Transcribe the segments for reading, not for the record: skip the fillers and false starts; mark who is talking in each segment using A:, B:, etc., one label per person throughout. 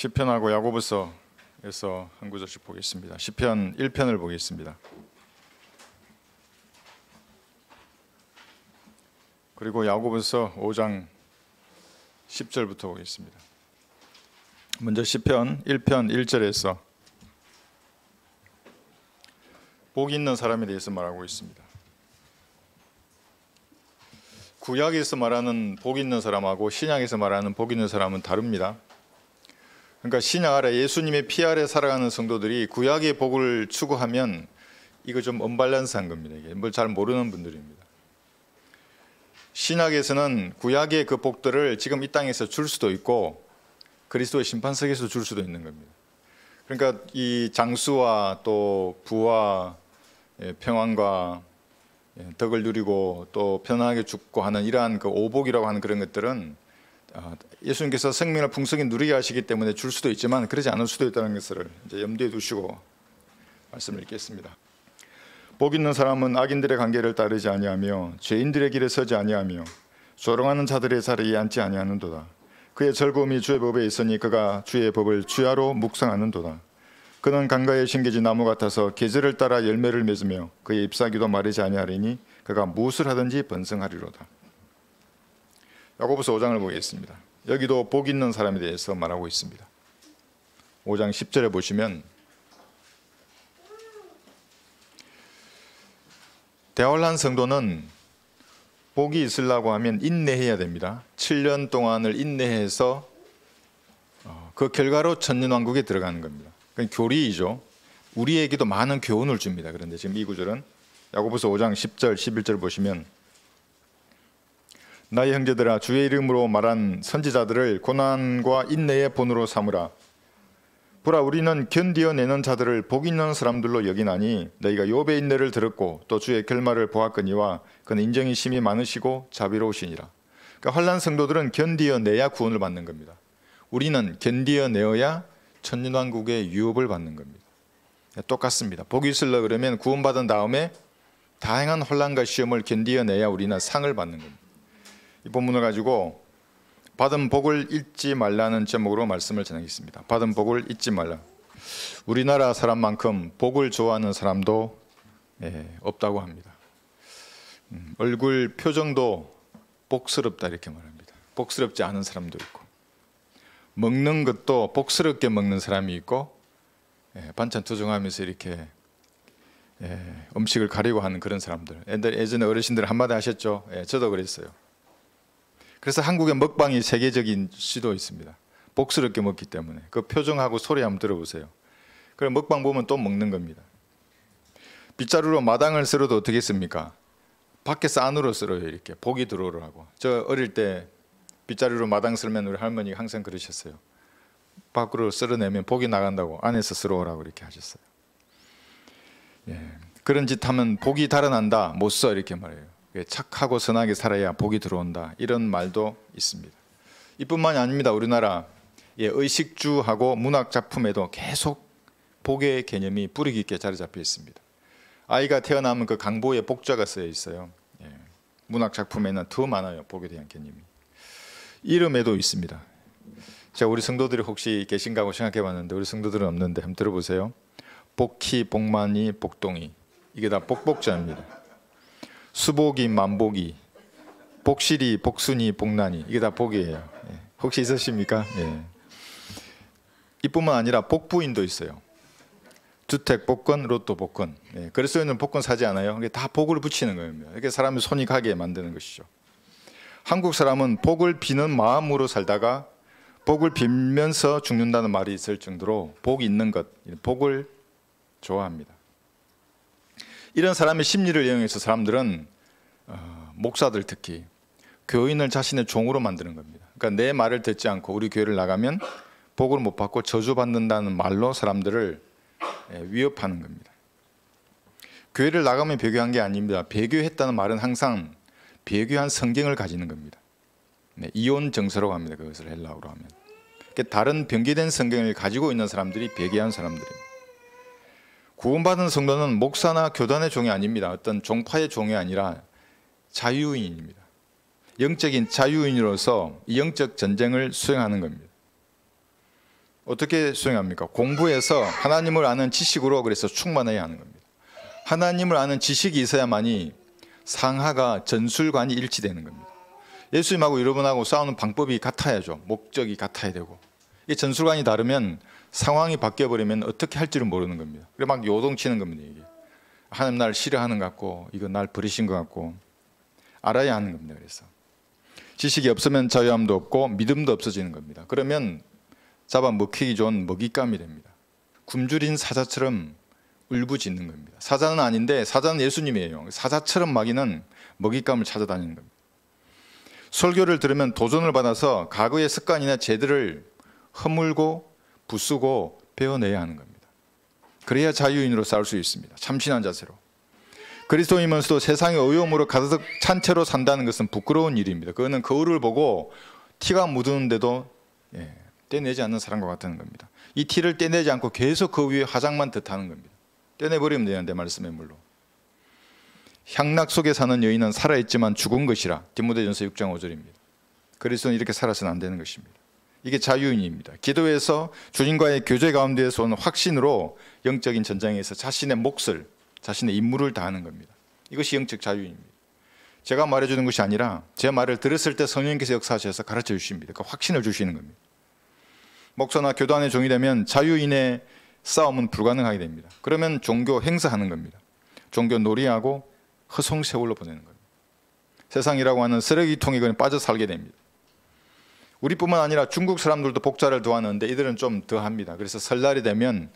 A: 시편하고 야고보서에서 한 구절씩 보겠습니다. 시편 1편을 보겠습니다. 그리고 야고보서 5장 10절부터 보겠습니다. 먼저 시편 1편 1절에서 복이 있는 사람에 대해서 말하고 있습니다. 구약에서 말하는 복 있는 사람하고 신약에서 말하는 복 있는 사람은 다릅니다. 그러니까 신약 아래 예수님의 피 아래 살아가는 성도들이 구약의 복을 추구하면 이거 좀 언밸런스한 겁니다. 이게 뭘 잘 모르는 분들입니다. 신약에서는 구약의 그 복들을 지금 이 땅에서 줄 수도 있고 그리스도의 심판석에서 줄 수도 있는 겁니다. 그러니까 이 장수와 또 부와 평안과 덕을 누리고 또 편안하게 죽고 하는 이러한 그 오복이라고 하는 그런 것들은 예수님께서 생명을 풍성히 누리게 하시기 때문에 줄 수도 있지만 그러지 않을 수도 있다는 것을 이제 염두에 두시고 말씀을 읽겠습니다. 복 있는 사람은 악인들의 관계를 따르지 아니하며 죄인들의 길에 서지 아니하며 조롱하는 자들의 자리에 앉지 아니하는도다. 그의 즐거움이 주의 법에 있으니 그가 주의 법을 주야로 묵상하는도다. 그는 강가에 심겨진 나무 같아서 계절을 따라 열매를 맺으며 그의 잎사귀도 마르지 아니하리니 그가 무엇을 하든지 번성하리로다. 야고보서 5장을 보겠습니다. 여기도 복 있는 사람에 대해서 말하고 있습니다. 5장 10절에 보시면 대활란 성도는 복이 있으려고 하면 인내해야 됩니다. 7년 동안을 인내해서 그 결과로 천년왕국에 들어가는 겁니다. 그건 교리이죠. 우리에게도 많은 교훈을 줍니다. 그런데 지금 이 구절은 야고보서 5장 10절 11절 보시면 나의 형제들아 주의 이름으로 말한 선지자들을 고난과 인내의 본으로 삼으라. 보라 우리는 견디어내는 자들을 복 있는 사람들로 여기나니 너희가 욥의 인내를 들었고 또 주의 결말을 보았거니와 그는 인정이 심히 많으시고 자비로우시니라. 그러니까 환난 성도들은 견디어내야 구원을 받는 겁니다. 우리는 견디어내어야 천년왕국의 유업을 받는 겁니다. 똑같습니다. 복이 있으려 그러면 구원받은 다음에 다양한 혼란과 시험을 견디어내야 우리는 상을 받는 겁니다. 이 본문을 가지고 받은 복을 잊지 말라는 제목으로 말씀을 전하겠습니다. 받은 복을 잊지 말라. 우리나라 사람만큼 복을 좋아하는 사람도 없다고 합니다. 얼굴 표정도 복스럽다 이렇게 말합니다. 복스럽지 않은 사람도 있고 먹는 것도 복스럽게 먹는 사람이 있고 반찬 투정하면서 이렇게 음식을 가리고 하는 그런 사람들. 예전에 어르신들 한마디 하셨죠. 저도 그랬어요. 그래서 한국의 먹방이 세계적인 수도 있습니다. 복스럽게 먹기 때문에 그 표정하고 소리 한번 들어보세요. 그럼 먹방 보면 또 먹는 겁니다. 빗자루로 마당을 썰어도 어떻게 씁니까? 밖에서 안으로 썰어요. 이렇게 복이 들어오라고. 저 어릴 때 빗자루로 마당 썰면 우리 할머니가 항상 그러셨어요. 밖으로 썰어내면 복이 나간다고 안에서 썰어오라고 이렇게 하셨어요. 그런 짓 하면 복이 달아난다. 못 써 이렇게 말해요. 착하고 선하게 살아야 복이 들어온다. 이런 말도 있습니다. 이뿐만이 아닙니다. 우리나라 의식주하고 문학작품에도 계속 복의 개념이 뿌리 깊게 자리 잡혀 있습니다. 아이가 태어나면 그 강보에 복자가 쓰여 있어요. 문학작품에는 더 많아요. 복에 대한 개념이. 이름에도 있습니다. 제가 우리 성도들이 혹시 계신가 하고 생각해 봤는데 우리 성도들은 없는데 한번 들어보세요. 복희, 복만이, 복동이 이게 다 복복자입니다. 수복이, 만복이, 복실이, 복순이, 복난이 이게 다 복이에요. 혹시 있으십니까? 이뿐만 아니라 복부인도 있어요. 주택 복권, 로또 복권. 그리스도인은 복권 사지 않아요. 이게 다 복을 붙이는 겁니다. 이렇게 사람이 손이 가게 만드는 것이죠. 한국 사람은 복을 비는 마음으로 살다가 복을 빌면서 죽는다는 말이 있을 정도로 복이 있는 것, 복을 좋아합니다. 이런 사람의 심리를 이용해서 사람들은 목사들 특히 교인을 자신의 종으로 만드는 겁니다. 그러니까 내 말을 듣지 않고 우리 교회를 나가면 복을 못 받고 저주받는다는 말로 사람들을 위협하는 겁니다. 교회를 나가면 배교한 게 아닙니다. 배교했다는 말은 항상 배교한 성경을 가지는 겁니다. 이혼 정서라고 합니다. 그것을 헬라어로 하면. 그러니까 다른 변개된 성경을 가지고 있는 사람들이 배교한 사람들입니다. 구원받은 성도는 목사나 교단의 종이 아닙니다. 어떤 종파의 종이 아니라 자유인입니다. 영적인 자유인으로서 이 영적 전쟁을 수행하는 겁니다. 어떻게 수행합니까? 공부해서 하나님을 아는 지식으로 그래서 충만해야 하는 겁니다. 하나님을 아는 지식이 있어야만이 상하가 전술관이 일치되는 겁니다. 예수님하고 여러분하고 싸우는 방법이 같아야죠. 목적이 같아야 되고. 이 전술관이 다르면 상황이 바뀌어버리면 어떻게 할지를 모르는 겁니다. 그래 막 요동치는 겁니다. 이게 하나님 날 싫어하는 것 같고 이거 날 버리신 것 같고 알아야 하는 겁니다. 그래서 지식이 없으면 자유함도 없고 믿음도 없어지는 겁니다. 그러면 잡아먹히기 좋은 먹잇감이 됩니다. 굶주린 사자처럼 울부짖는 겁니다. 사자는 아닌데 사자는 예수님이에요. 사자처럼 마귀는 먹잇감을 찾아다니는 겁니다. 설교를 들으면 도전을 받아서 과거의 습관이나 죄들을 허물고 부수고 배워내야 하는 겁니다. 그래야 자유인으로 싸울 수 있습니다. 참신한 자세로. 그리스도이면서도 세상의 어려움으로 가득 찬 채로 산다는 것은 부끄러운 일입니다. 그거는 거울을 보고 티가 묻었는데도 떼내지 않는 사람과 같은 겁니다. 이 티를 떼내지 않고 계속 그 위에 화장만 덧하는 겁니다. 떼내버리면 되는데 말씀의 물로. 향락 속에 사는 여인은 살아있지만 죽은 것이라. 디모데전서 6장 5절입니다. 그리스도는 이렇게 살아서는 안 되는 것입니다. 이게 자유인입니다. 기도에서 주님과의 교제 가운데에서 오는 확신으로 영적인 전장에서 자신의 몫을, 자신의 임무를 다하는 겁니다. 이것이 영적 자유인입니다. 제가 말해주는 것이 아니라 제 말을 들었을 때 성령께서 역사하셔서 가르쳐 주십니다. 그 확신을 주시는 겁니다. 목사나 교단의 종이 되면 자유인의 싸움은 불가능하게 됩니다. 그러면 종교 행사하는 겁니다. 종교 놀이하고 허송세월로 보내는 겁니다. 세상이라고 하는 쓰레기통에 그냥 빠져 살게 됩니다. 우리뿐만 아니라 중국 사람들도 복자를 도하는데 이들은 좀 더합니다. 그래서 설날이 되면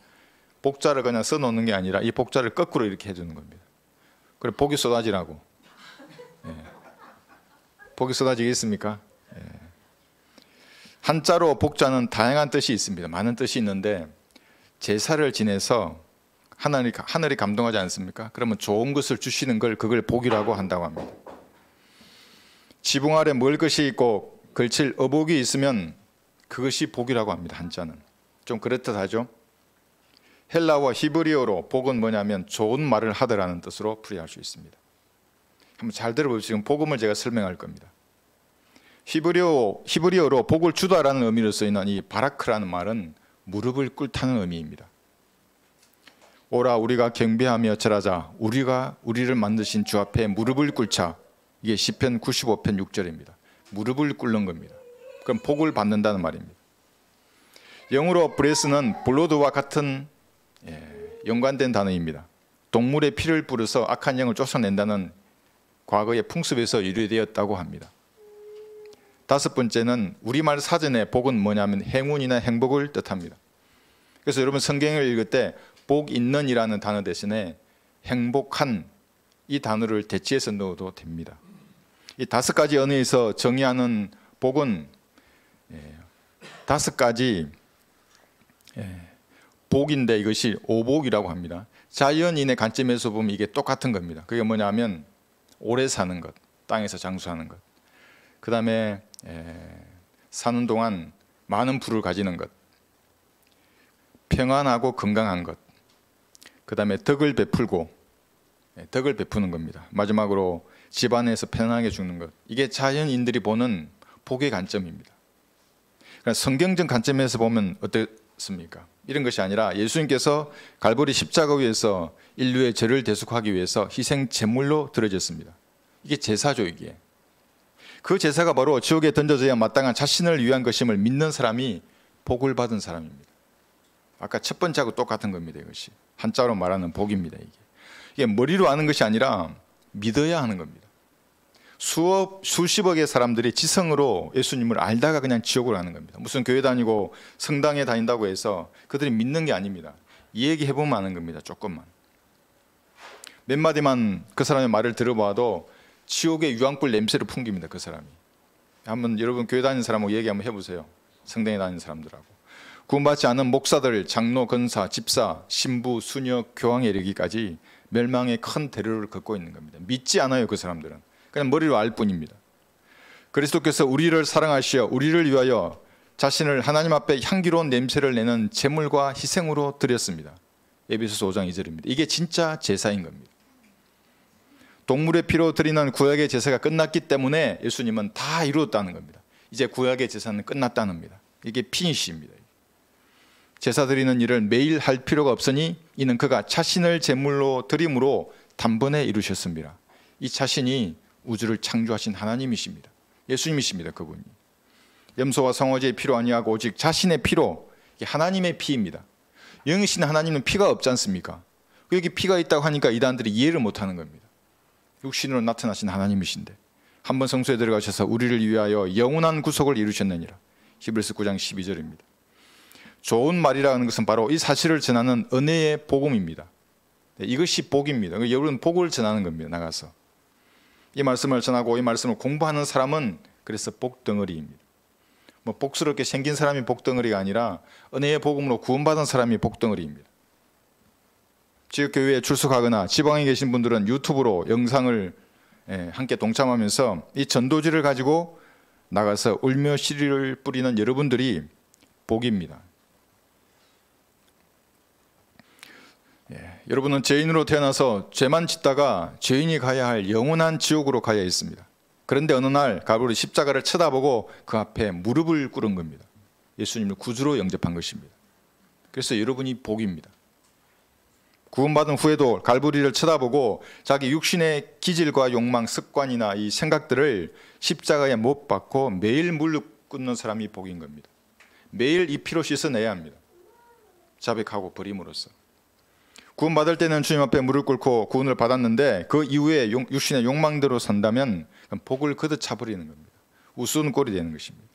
A: 복자를 그냥 써놓는 게 아니라 이 복자를 거꾸로 이렇게 해주는 겁니다. 그래 복이 쏟아지라고. 복이 쏟아지겠습니까? 한자로 복자는 다양한 뜻이 있습니다. 많은 뜻이 있는데 제사를 지내서 하늘이 감동하지 않습니까? 그러면 좋은 것을 주시는 걸 그걸 복이라고 한다고 합니다. 지붕 아래 먹을 것이 있고 걸칠 어복이 있으면 그것이 복이라고 합니다. 한자는. 좀 그렇듯하죠. 헬라어 히브리어로 복은 뭐냐면 좋은 말을 하더라는 뜻으로 풀이할 수 있습니다. 한번 잘 들어보시죠. 지금 복음을 제가 설명할 겁니다. 히브리어로 복을 주다라는 의미로 쓰이는 이 바라크라는 말은 무릎을 꿇다는 의미입니다. 오라 우리가 경배하며 절하자. 우리가 우리를 만드신 주 앞에 무릎을 꿇자. 이게 시편 95편 6절입니다. 무릎을 꿇는 겁니다. 그럼 복을 받는다는 말입니다. 영어로 브레스는 블로드와 같은 연관된 단어입니다. 동물의 피를 뿌려서 악한 영을 쫓아낸다는 과거의 풍습에서 유래되었다고 합니다. 다섯 번째는 우리말 사전에 복은 뭐냐면 행운이나 행복을 뜻합니다. 그래서 여러분 성경을 읽을 때 복 있는 이라는 단어 대신에 행복한 이 단어를 대치해서 넣어도 됩니다. 이 다섯 가지 언어에서 정의하는 복은 다섯 가지 복인데 이것이 오복이라고 합니다. 자연인의 관점에서 보면 이게 똑같은 겁니다. 그게 뭐냐면 오래 사는 것, 땅에서 장수하는 것. 그 다음에 사는 동안 많은 부를 가지는 것, 평안하고 건강한 것, 그 다음에 덕을 베풀고 덕을 베푸는 겁니다. 마지막으로 집안에서 편안하게 죽는 것. 이게 자연인들이 보는 복의 관점입니다. 그러니까 성경적 관점에서 보면 어떻습니까? 이런 것이 아니라 예수님께서 갈보리 십자가 위에서 인류의 죄를 대속하기 위해서 희생 제물로 드려졌습니다. 이게 제사죠. 이게 그 제사가 바로 지옥에 던져져야 마땅한 자신을 위한 것임을 믿는 사람이 복을 받은 사람입니다. 아까 첫 번째하고 똑같은 겁니다. 이것이 한자로 말하는 복입니다. 이게 머리로 아는 것이 아니라 믿어야 하는 겁니다. 수십억의 사람들이 지성으로 예수님을 알다가 그냥 지옥으로 가는 겁니다. 무슨 교회 다니고 성당에 다닌다고 해서 그들이 믿는 게 아닙니다. 이 얘기 해보면 아는 겁니다. 조금만. 몇 마디만 그 사람의 말을 들어봐도 지옥의 유황불 냄새를 풍깁니다. 그 사람이. 한번 여러분 교회 다니는 사람하고 얘기 한번 해보세요. 성당에 다니는 사람들하고. 구원받지 않은 목사들, 장로, 권사, 집사, 신부, 수녀, 교황에 이르기까지 멸망의 큰 대로를 걷고 있는 겁니다. 믿지 않아요. 그 사람들은. 그냥 머리로 알 뿐입니다. 그리스도께서 우리를 사랑하시어 우리를 위하여 자신을 하나님 앞에 향기로운 냄새를 내는 제물과 희생으로 드렸습니다. 에베소서 5장 2절입니다. 이게 진짜 제사인 겁니다. 동물의 피로 드리는 구약의 제사가 끝났기 때문에 예수님은 다 이루었다는 겁니다. 이제 구약의 제사는 끝났다는 겁니다. 이게 피니시입니다. 제사 드리는 일을 매일 할 필요가 없으니 이는 그가 자신을 제물로 드림으로 단번에 이루셨습니다. 이 자신이 우주를 창조하신 하나님이십니다. 예수님이십니다. 그분이. 염소와 성화제의 피로 아니하고 오직 자신의 피로, 하나님의 피입니다. 영이신 하나님은 피가 없지 않습니까? 여기 피가 있다고 하니까 이단들이 이해를 못하는 겁니다. 육신으로 나타나신 하나님이신데 한 번 성소에 들어가셔서 우리를 위하여 영원한 구속을 이루셨느니라. 히브리서 9장 12절입니다. 좋은 말이라는 것은 바로 이 사실을 전하는 은혜의 복음입니다. 이것이 복입니다. 여러분 복을 전하는 겁니다. 나가서 이 말씀을 전하고 이 말씀을 공부하는 사람은 그래서 복덩어리입니다. 복스럽게 생긴 사람이 복덩어리가 아니라 은혜의 복음으로 구원받은 사람이 복덩어리입니다. 지역교회에 출석하거나 지방에 계신 분들은 유튜브로 영상을 함께 동참하면서 이 전도지를 가지고 나가서 울며 씨를 뿌리는 여러분들이 복입니다. 여러분은 죄인으로 태어나서 죄만 짓다가 죄인이 가야 할 영원한 지옥으로 가야 했습니다. 그런데 어느 날 갈보리 십자가를 쳐다보고 그 앞에 무릎을 꿇은 겁니다. 예수님을 구주로 영접한 것입니다. 그래서 여러분이 복입니다. 구원받은 후에도 갈보리를 쳐다보고 자기 육신의 기질과 욕망, 습관이나 이 생각들을 십자가에 못 박고 매일 무릎 꿇는 사람이 복인 겁니다. 매일 이 피로 씻어내야 합니다. 자백하고 버림으로써. 구원받을 때는 주님 앞에 무릎 꿇고 구원을 받았는데 그 이후에 육신의 욕망대로 산다면 복을 걷어 차버리는 겁니다. 우스운 꼴이 되는 것입니다.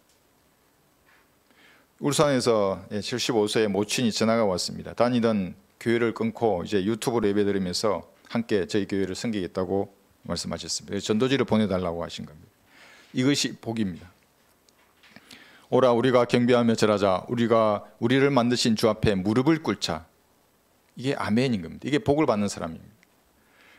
A: 울산에서 75세의 모친이 전화가 왔습니다. 다니던 교회를 끊고 이제 유튜브로 예배드리면서 함께 저희 교회를 섬기겠다고 말씀하셨습니다. 전도지를 보내달라고 하신 겁니다. 이것이 복입니다. 오라 우리가 경배하며 절하자. 우리를 만드신 주 앞에 무릎을 꿇자. 이게 아멘인 겁니다. 이게 복을 받는 사람입니다.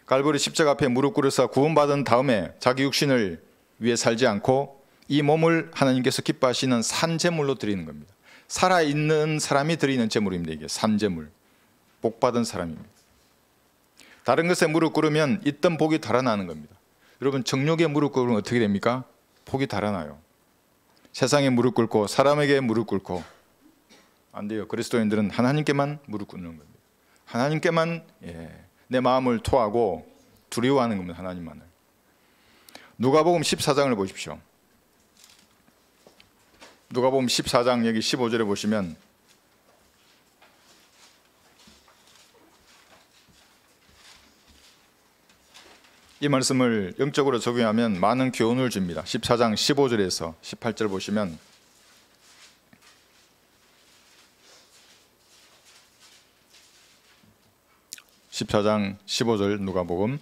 A: 갈보리 십자가 앞에 무릎 꿇어서 구원받은 다음에 자기 육신을 위해 살지 않고 이 몸을 하나님께서 기뻐하시는 산제물로 드리는 겁니다. 살아있는 사람이 드리는 제물입니다. 이게 산제물. 복받은 사람입니다. 다른 것에 무릎 꿇으면 있던 복이 달아나는 겁니다. 여러분 정욕에 무릎 꿇으면 어떻게 됩니까? 복이 달아나요. 세상에 무릎 꿇고 사람에게 무릎 꿇고 안 돼요. 그리스도인들은 하나님께만 무릎 꿇는 겁니다. 하나님께만 내 마음을 토하고 두려워하는 겁니다. 하나님만을. 누가복음 14장을 보십시오. 누가복음 14장 여기 15절에 보시면 이 말씀을 영적으로 적용하면 많은 교훈을 줍니다. 14장 15절에서 18절 보시면 (14장 15절) 누가복음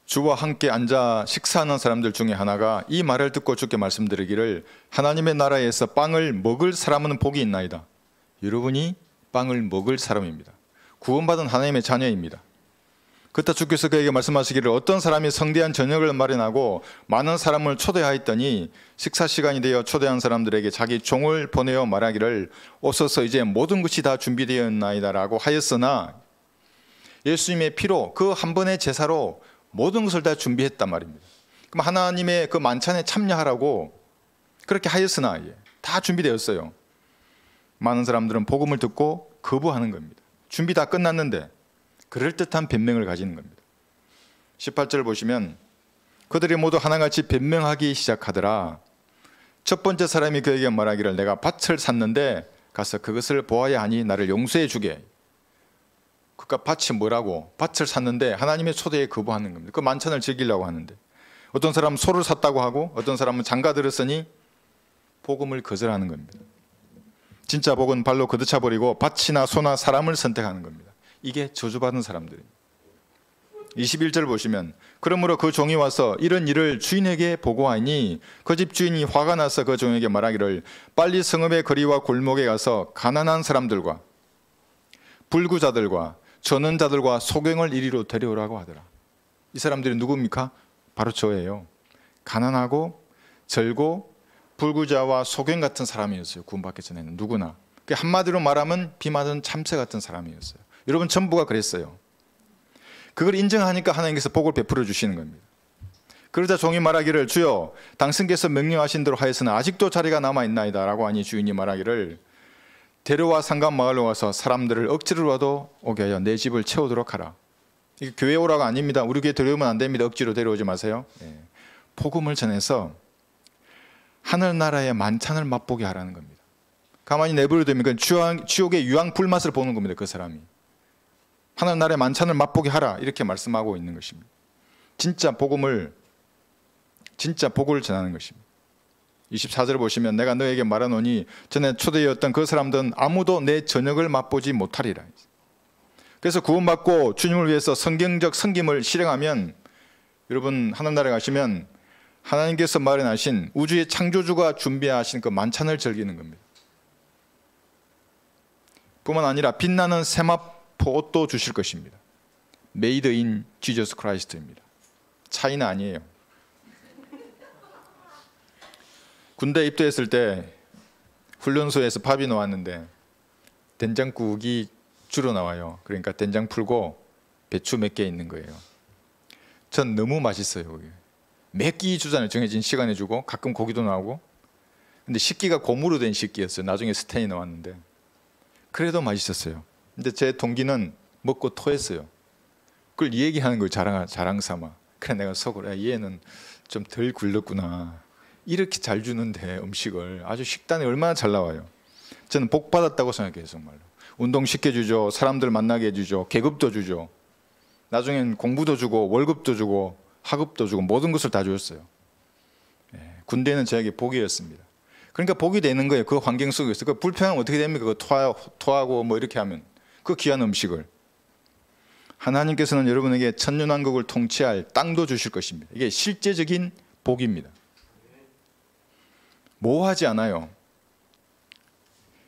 A: 주와 함께 앉아 식사하는 사람들 중에 하나가 이 말을 듣고 주께 말씀드리기를 하나님의 나라에서 빵을 먹을 사람은 복이 있나이다. 여러분이 빵을 먹을 사람입니다. 구원받은 하나님의 자녀입니다. 그때 주께서 그에게 말씀하시기를 어떤 사람이 성대한 저녁을 마련하고 많은 사람을 초대하였더니 식사 시간이 되어 초대한 사람들에게 자기 종을 보내어 말하기를 오소서 이제 모든 것이 다 준비되었나이다 라고 하였으나 예수님의 피로 그 한 번의 제사로 모든 것을 다 준비했단 말입니다. 그럼 하나님의 그 만찬에 참여하라고 그렇게 하였으나 다 준비되었어요. 많은 사람들은 복음을 듣고 거부하는 겁니다. 준비 다 끝났는데 그럴듯한 변명을 가지는 겁니다. 18절 보시면 그들이 모두 하나같이 변명하기 시작하더라. 첫 번째 사람이 그에게 말하기를 내가 밭을 샀는데 가서 그것을 보아야 하니 나를 용서해 주게. 그러니까 밭이 뭐라고? 밭을 샀는데 하나님의 초대에 거부하는 겁니다. 그 만찬을 즐기려고 하는데 어떤 사람은 소를 샀다고 하고 어떤 사람은 장가 들었으니 복음을 거절하는 겁니다. 진짜 복은 발로 걷어차버리고 밭이나 소나 사람을 선택하는 겁니다. 이게 저주받은 사람들입니다. 21절 보시면 그러므로 그 종이 와서 이런 일을 주인에게 보고하니 그 집 주인이 화가 나서 그 종에게 말하기를 빨리 성읍의 거리와 골목에 가서 가난한 사람들과 불구자들과 전원자들과 소경을 이리로 데려오라고 하더라. 이 사람들이 누굽니까? 바로 저예요. 가난하고 절고 불구자와 소경 같은 사람이었어요. 구원받기 전에는 누구나. 한마디로 말하면 비 맞은 참새 같은 사람이었어요. 여러분 전부가 그랬어요. 그걸 인정하니까 하나님께서 복을 베풀어 주시는 겁니다. 그러자 종이 말하기를 주여 당신께서 명령하신 대로 하였으나 아직도 자리가 남아있나이다 라고 하니 주인이 말하기를 데려와 상간 마을로 와서 사람들을 억지로라도 오게 하여 내 집을 채우도록 하라. 이게 교회 오라가 아닙니다. 우리 교회 데려오면 안 됩니다. 억지로 데려오지 마세요. 복음을 전해서 하늘나라의 만찬을 맛보게 하라는 겁니다. 가만히 내버려 두면 지옥의 유황 불맛을 보는 겁니다. 그 사람이. 하늘나라의 만찬을 맛보게 하라 이렇게 말씀하고 있는 것입니다. 진짜 복을 전하는 것입니다. 24절을 보시면 내가 너에게 말하노니 전에 초대였던 그 사람들은 아무도 내 저녁을 맛보지 못하리라. 그래서 구원받고 주님을 위해서 성경적 섬김을 실행하면 여러분 하늘나라에 가시면 하나님께서 마련하신 우주의 창조주가 준비하신 그 만찬을 즐기는 겁니다. 뿐만 아니라 빛나는 세마포 옷도 주실 것입니다. Made in Jesus Christ입니다. 차이는 아니에요. 군대 입대했을 때 훈련소에서 밥이 나왔는데 된장국이 주로 나와요. 그러니까 된장 풀고 배추 몇 개 있는 거예요. 전 너무 맛있어요. 그게. 몇 끼 주잖아요. 정해진 시간에 주고 가끔 고기도 나오고. 근데 식기가 고무로 된 식기였어요. 나중에 스텐이 나왔는데 그래도 맛있었어요. 근데 제 동기는 먹고 토했어요. 그걸 얘기하는 걸 자랑 삼아. 그래 내가 속으로 얘는 좀 덜 굴렀구나. 이렇게 잘 주는데 음식을 아주 식단이 얼마나 잘 나와요. 저는 복 받았다고 생각해요. 정말로. 운동 시켜주죠. 사람들 만나게 해주죠. 계급도 주죠. 나중엔 공부도 주고 월급도 주고 학급도 주고 모든 것을 다 주었어요. 군대는 저에게 복이었습니다. 그러니까 복이 되는 거예요. 그 환경 속에서. 그 불평하면 어떻게 됩니까? 그 토하고 뭐 이렇게 하면 그 귀한 음식을. 하나님께서는 여러분에게 천년왕국을 통치할 땅도 주실 것입니다. 이게 실제적인 복입니다. 모호하지 않아요.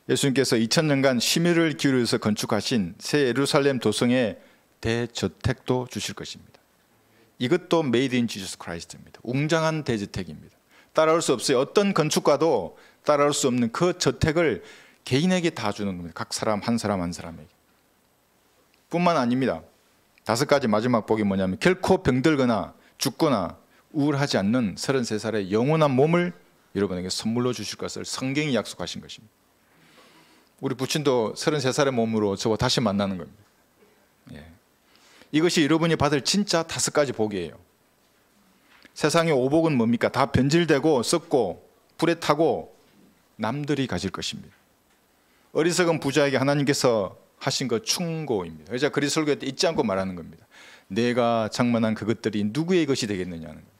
A: 예수님께서 2000년간 심혈을 기울여서 건축하신 새 예루살렘 도성의 대저택도 주실 것입니다. 이것도 Made in Jesus Christ입니다. 웅장한 대저택입니다. 따라올 수 없어요. 어떤 건축가도 따라올 수 없는 그 저택을 개인에게 다 주는 겁니다. 각 사람 한 사람에게. 뿐만 아닙니다. 5가지 마지막 복이 뭐냐면 결코 병들거나 죽거나 우울하지 않는 33살의 영원한 몸을 여러분에게 선물로 주실 것을 성경이 약속하신 것입니다. 우리 부친도 33살의 몸으로 저와 다시 만나는 겁니다. 이것이 여러분이 받을 진짜 5가지 복이에요. 세상의 오복은 뭡니까? 다 변질되고 썩고 불에 타고 남들이 가질 것입니다. 어리석은 부자에게 하나님께서 하신 것 충고입니다. 그래서 그리스도 설교할 때 잊지 않고 말하는 겁니다. 내가 장만한 그것들이 누구의 것이 되겠느냐는 거예요.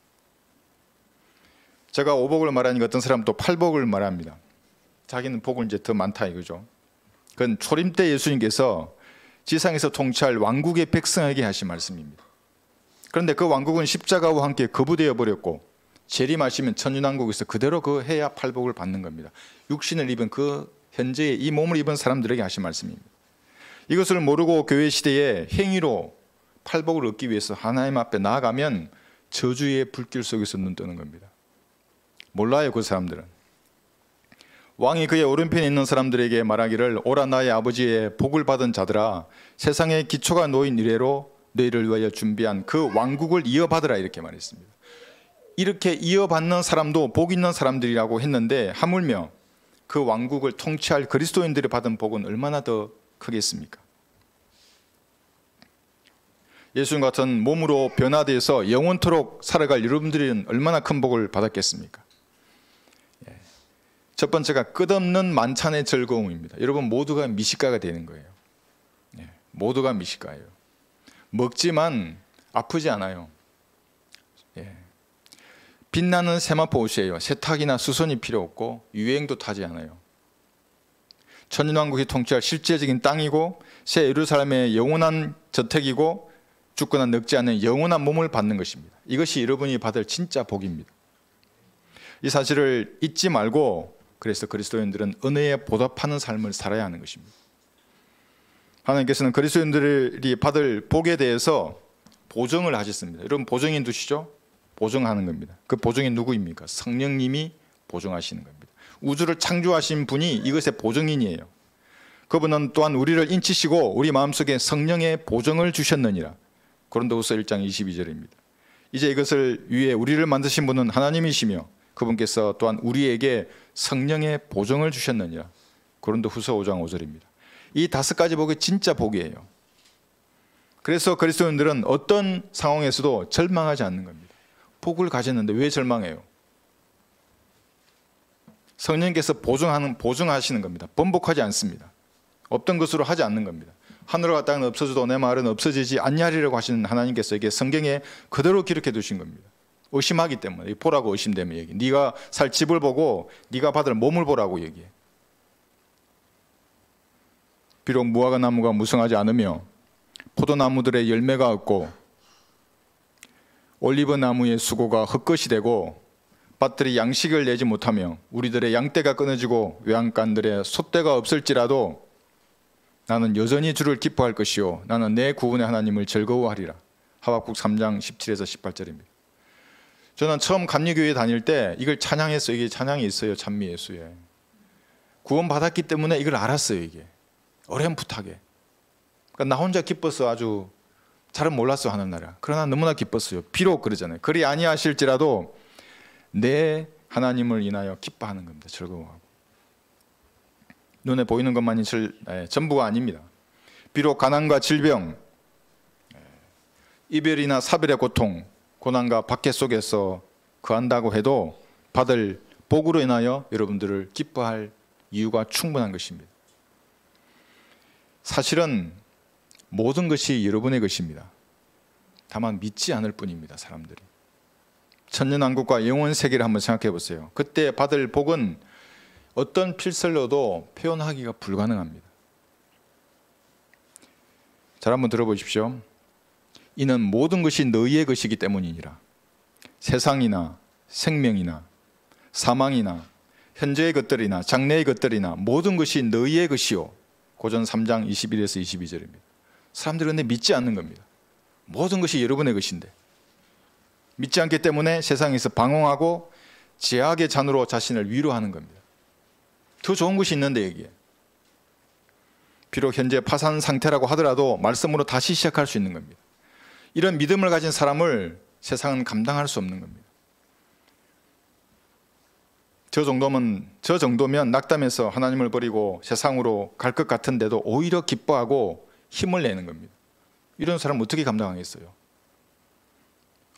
A: 제가 오복을 말하니까 어떤 사람은 또 팔복을 말합니다. 자기는 복은 이제 더 많다 이거죠. 그건 초림 때 예수님께서 지상에서 통치할 왕국의 백성에게 하신 말씀입니다. 그런데 그 왕국은 십자가와 함께 거부되어 버렸고 재림하시면 천년왕국에서 그대로 그 해야 팔복을 받는 겁니다. 육신을 입은 그 현재의 이 몸을 입은 사람들에게 하신 말씀입니다. 이것을 모르고 교회 시대에 행위로 팔복을 얻기 위해서 하나님 앞에 나아가면 저주의 불길 속에서 눈 뜨는 겁니다. 몰라요. 그 사람들은. 왕이 그의 오른편에 있는 사람들에게 말하기를 오라 나의 아버지의 복을 받은 자들아 세상의 기초가 놓인 이래로 너희를 위하여 준비한 그 왕국을 이어받으라 이렇게 말했습니다. 이렇게 이어받는 사람도 복 있는 사람들이라고 했는데 하물며 그 왕국을 통치할 그리스도인들이 받은 복은 얼마나 더 크겠습니까? 예수님 같은 몸으로 변화돼서 영원토록 살아갈 여러분들은 얼마나 큰 복을 받았겠습니까? 첫 번째가 끝없는 만찬의 즐거움입니다. 여러분 모두가 미식가가 되는 거예요. 모두가 미식가예요. 먹지만 아프지 않아요. 빛나는 세마포 옷이에요. 세탁이나 수선이 필요 없고 유행도 타지 않아요. 천년왕국이 통치할 실제적인 땅이고 새 예루살렘의 영원한 저택이고 죽거나 늙지 않는 영원한 몸을 받는 것입니다. 이것이 여러분이 받을 진짜 복입니다. 이 사실을 잊지 말고 그래서 그리스도인들은 은혜에 보답하는 삶을 살아야 하는 것입니다. 하나님께서는 그리스도인들이 받을 복에 대해서 보증을 하셨습니다. 여러분 보증인 두시죠? 보증하는 겁니다. 그 보증인 누구입니까? 성령님이 보증하시는 겁니다. 우주를 창조하신 분이 이것의 보증인이에요. 그분은 또한 우리를 인치시고 우리 마음속에 성령의 보증을 주셨느니라. 고린도후서 1장 22절입니다. 이제 이것을 위해 우리를 만드신 분은 하나님이시며 그분께서 또한 우리에게 성령의 보증을 주셨느니라. 고린도후서 5장 5절입니다. 이 5가지 복이 진짜 복이에요. 그래서 그리스도인들은 어떤 상황에서도 절망하지 않는 겁니다. 복을 가졌는데 왜 절망해요? 성령께서 보증하시는 겁니다. 번복하지 않습니다. 없던 것으로 하지 않는 겁니다. 하늘과 땅은 없어져도 내 말은 없어지지 않냐리라고 하시는 하나님께서 이게 성경에 그대로 기록해 두신 겁니다. 의심하기 때문에, 보라고 의심되면 얘기. 네가 살 집을 보고 네가 받을 몸을 보라고 얘기해. 비록 무화과 나무가 무성하지 않으며 포도나무들의 열매가 없고 올리브 나무의 수고가 헛것이 되고 밭들이 양식을 내지 못하며 우리들의 양떼가 끊어지고 외양간들의 솥대가 없을지라도 나는 여전히 주를 기뻐할 것이요 나는 내 구원의 하나님을 즐거워하리라. 하박국 3장 17에서 18절입니다. 저는 처음 감리교회 다닐 때 이걸 찬양했어요. 이게 찬양이 있어요. 찬미 예수에. 구원받았기 때문에 이걸 알았어요. 이게 어렴풋하게. 그러니까 나 혼자 기뻐서 아주 잘은 몰랐어 하늘나라. 그러나 너무나 기뻤어요. 비록 그러잖아요. 그리 아니하실지라도 내 하나님을 인하여 기뻐하는 겁니다. 즐거워하고. 눈에 보이는 것만이 전부가 아닙니다. 비록 가난과 질병, 이별이나 사별의 고통, 고난과 박해 속에서 거한다고 해도 받을 복으로 인하여 여러분들을 기뻐할 이유가 충분한 것입니다. 사실은 모든 것이 여러분의 것입니다. 다만 믿지 않을 뿐입니다. 사람들이. 천년왕국과 영원 세계를 한번 생각해 보세요. 그때 받을 복은 어떤 필설로도 표현하기가 불가능합니다. 잘 한번 들어보십시오. 이는 모든 것이 너희의 것이기 때문이니라. 세상이나 생명이나 사망이나 현재의 것들이나 장래의 것들이나 모든 것이 너희의 것이요. 고전 3장 21에서 22절입니다. 사람들은 근데 믿지 않는 겁니다. 모든 것이 여러분의 것인데 믿지 않기 때문에 세상에서 방황하고 제약의 잔으로 자신을 위로하는 겁니다. 더 좋은 것이 있는데 여기에 비록 현재 파산 상태라고 하더라도 말씀으로 다시 시작할 수 있는 겁니다. 이런 믿음을 가진 사람을 세상은 감당할 수 없는 겁니다. 저 정도면 낙담해서 하나님을 버리고 세상으로 갈 것 같은데도 오히려 기뻐하고 힘을 내는 겁니다. 이런 사람 어떻게 감당하겠어요?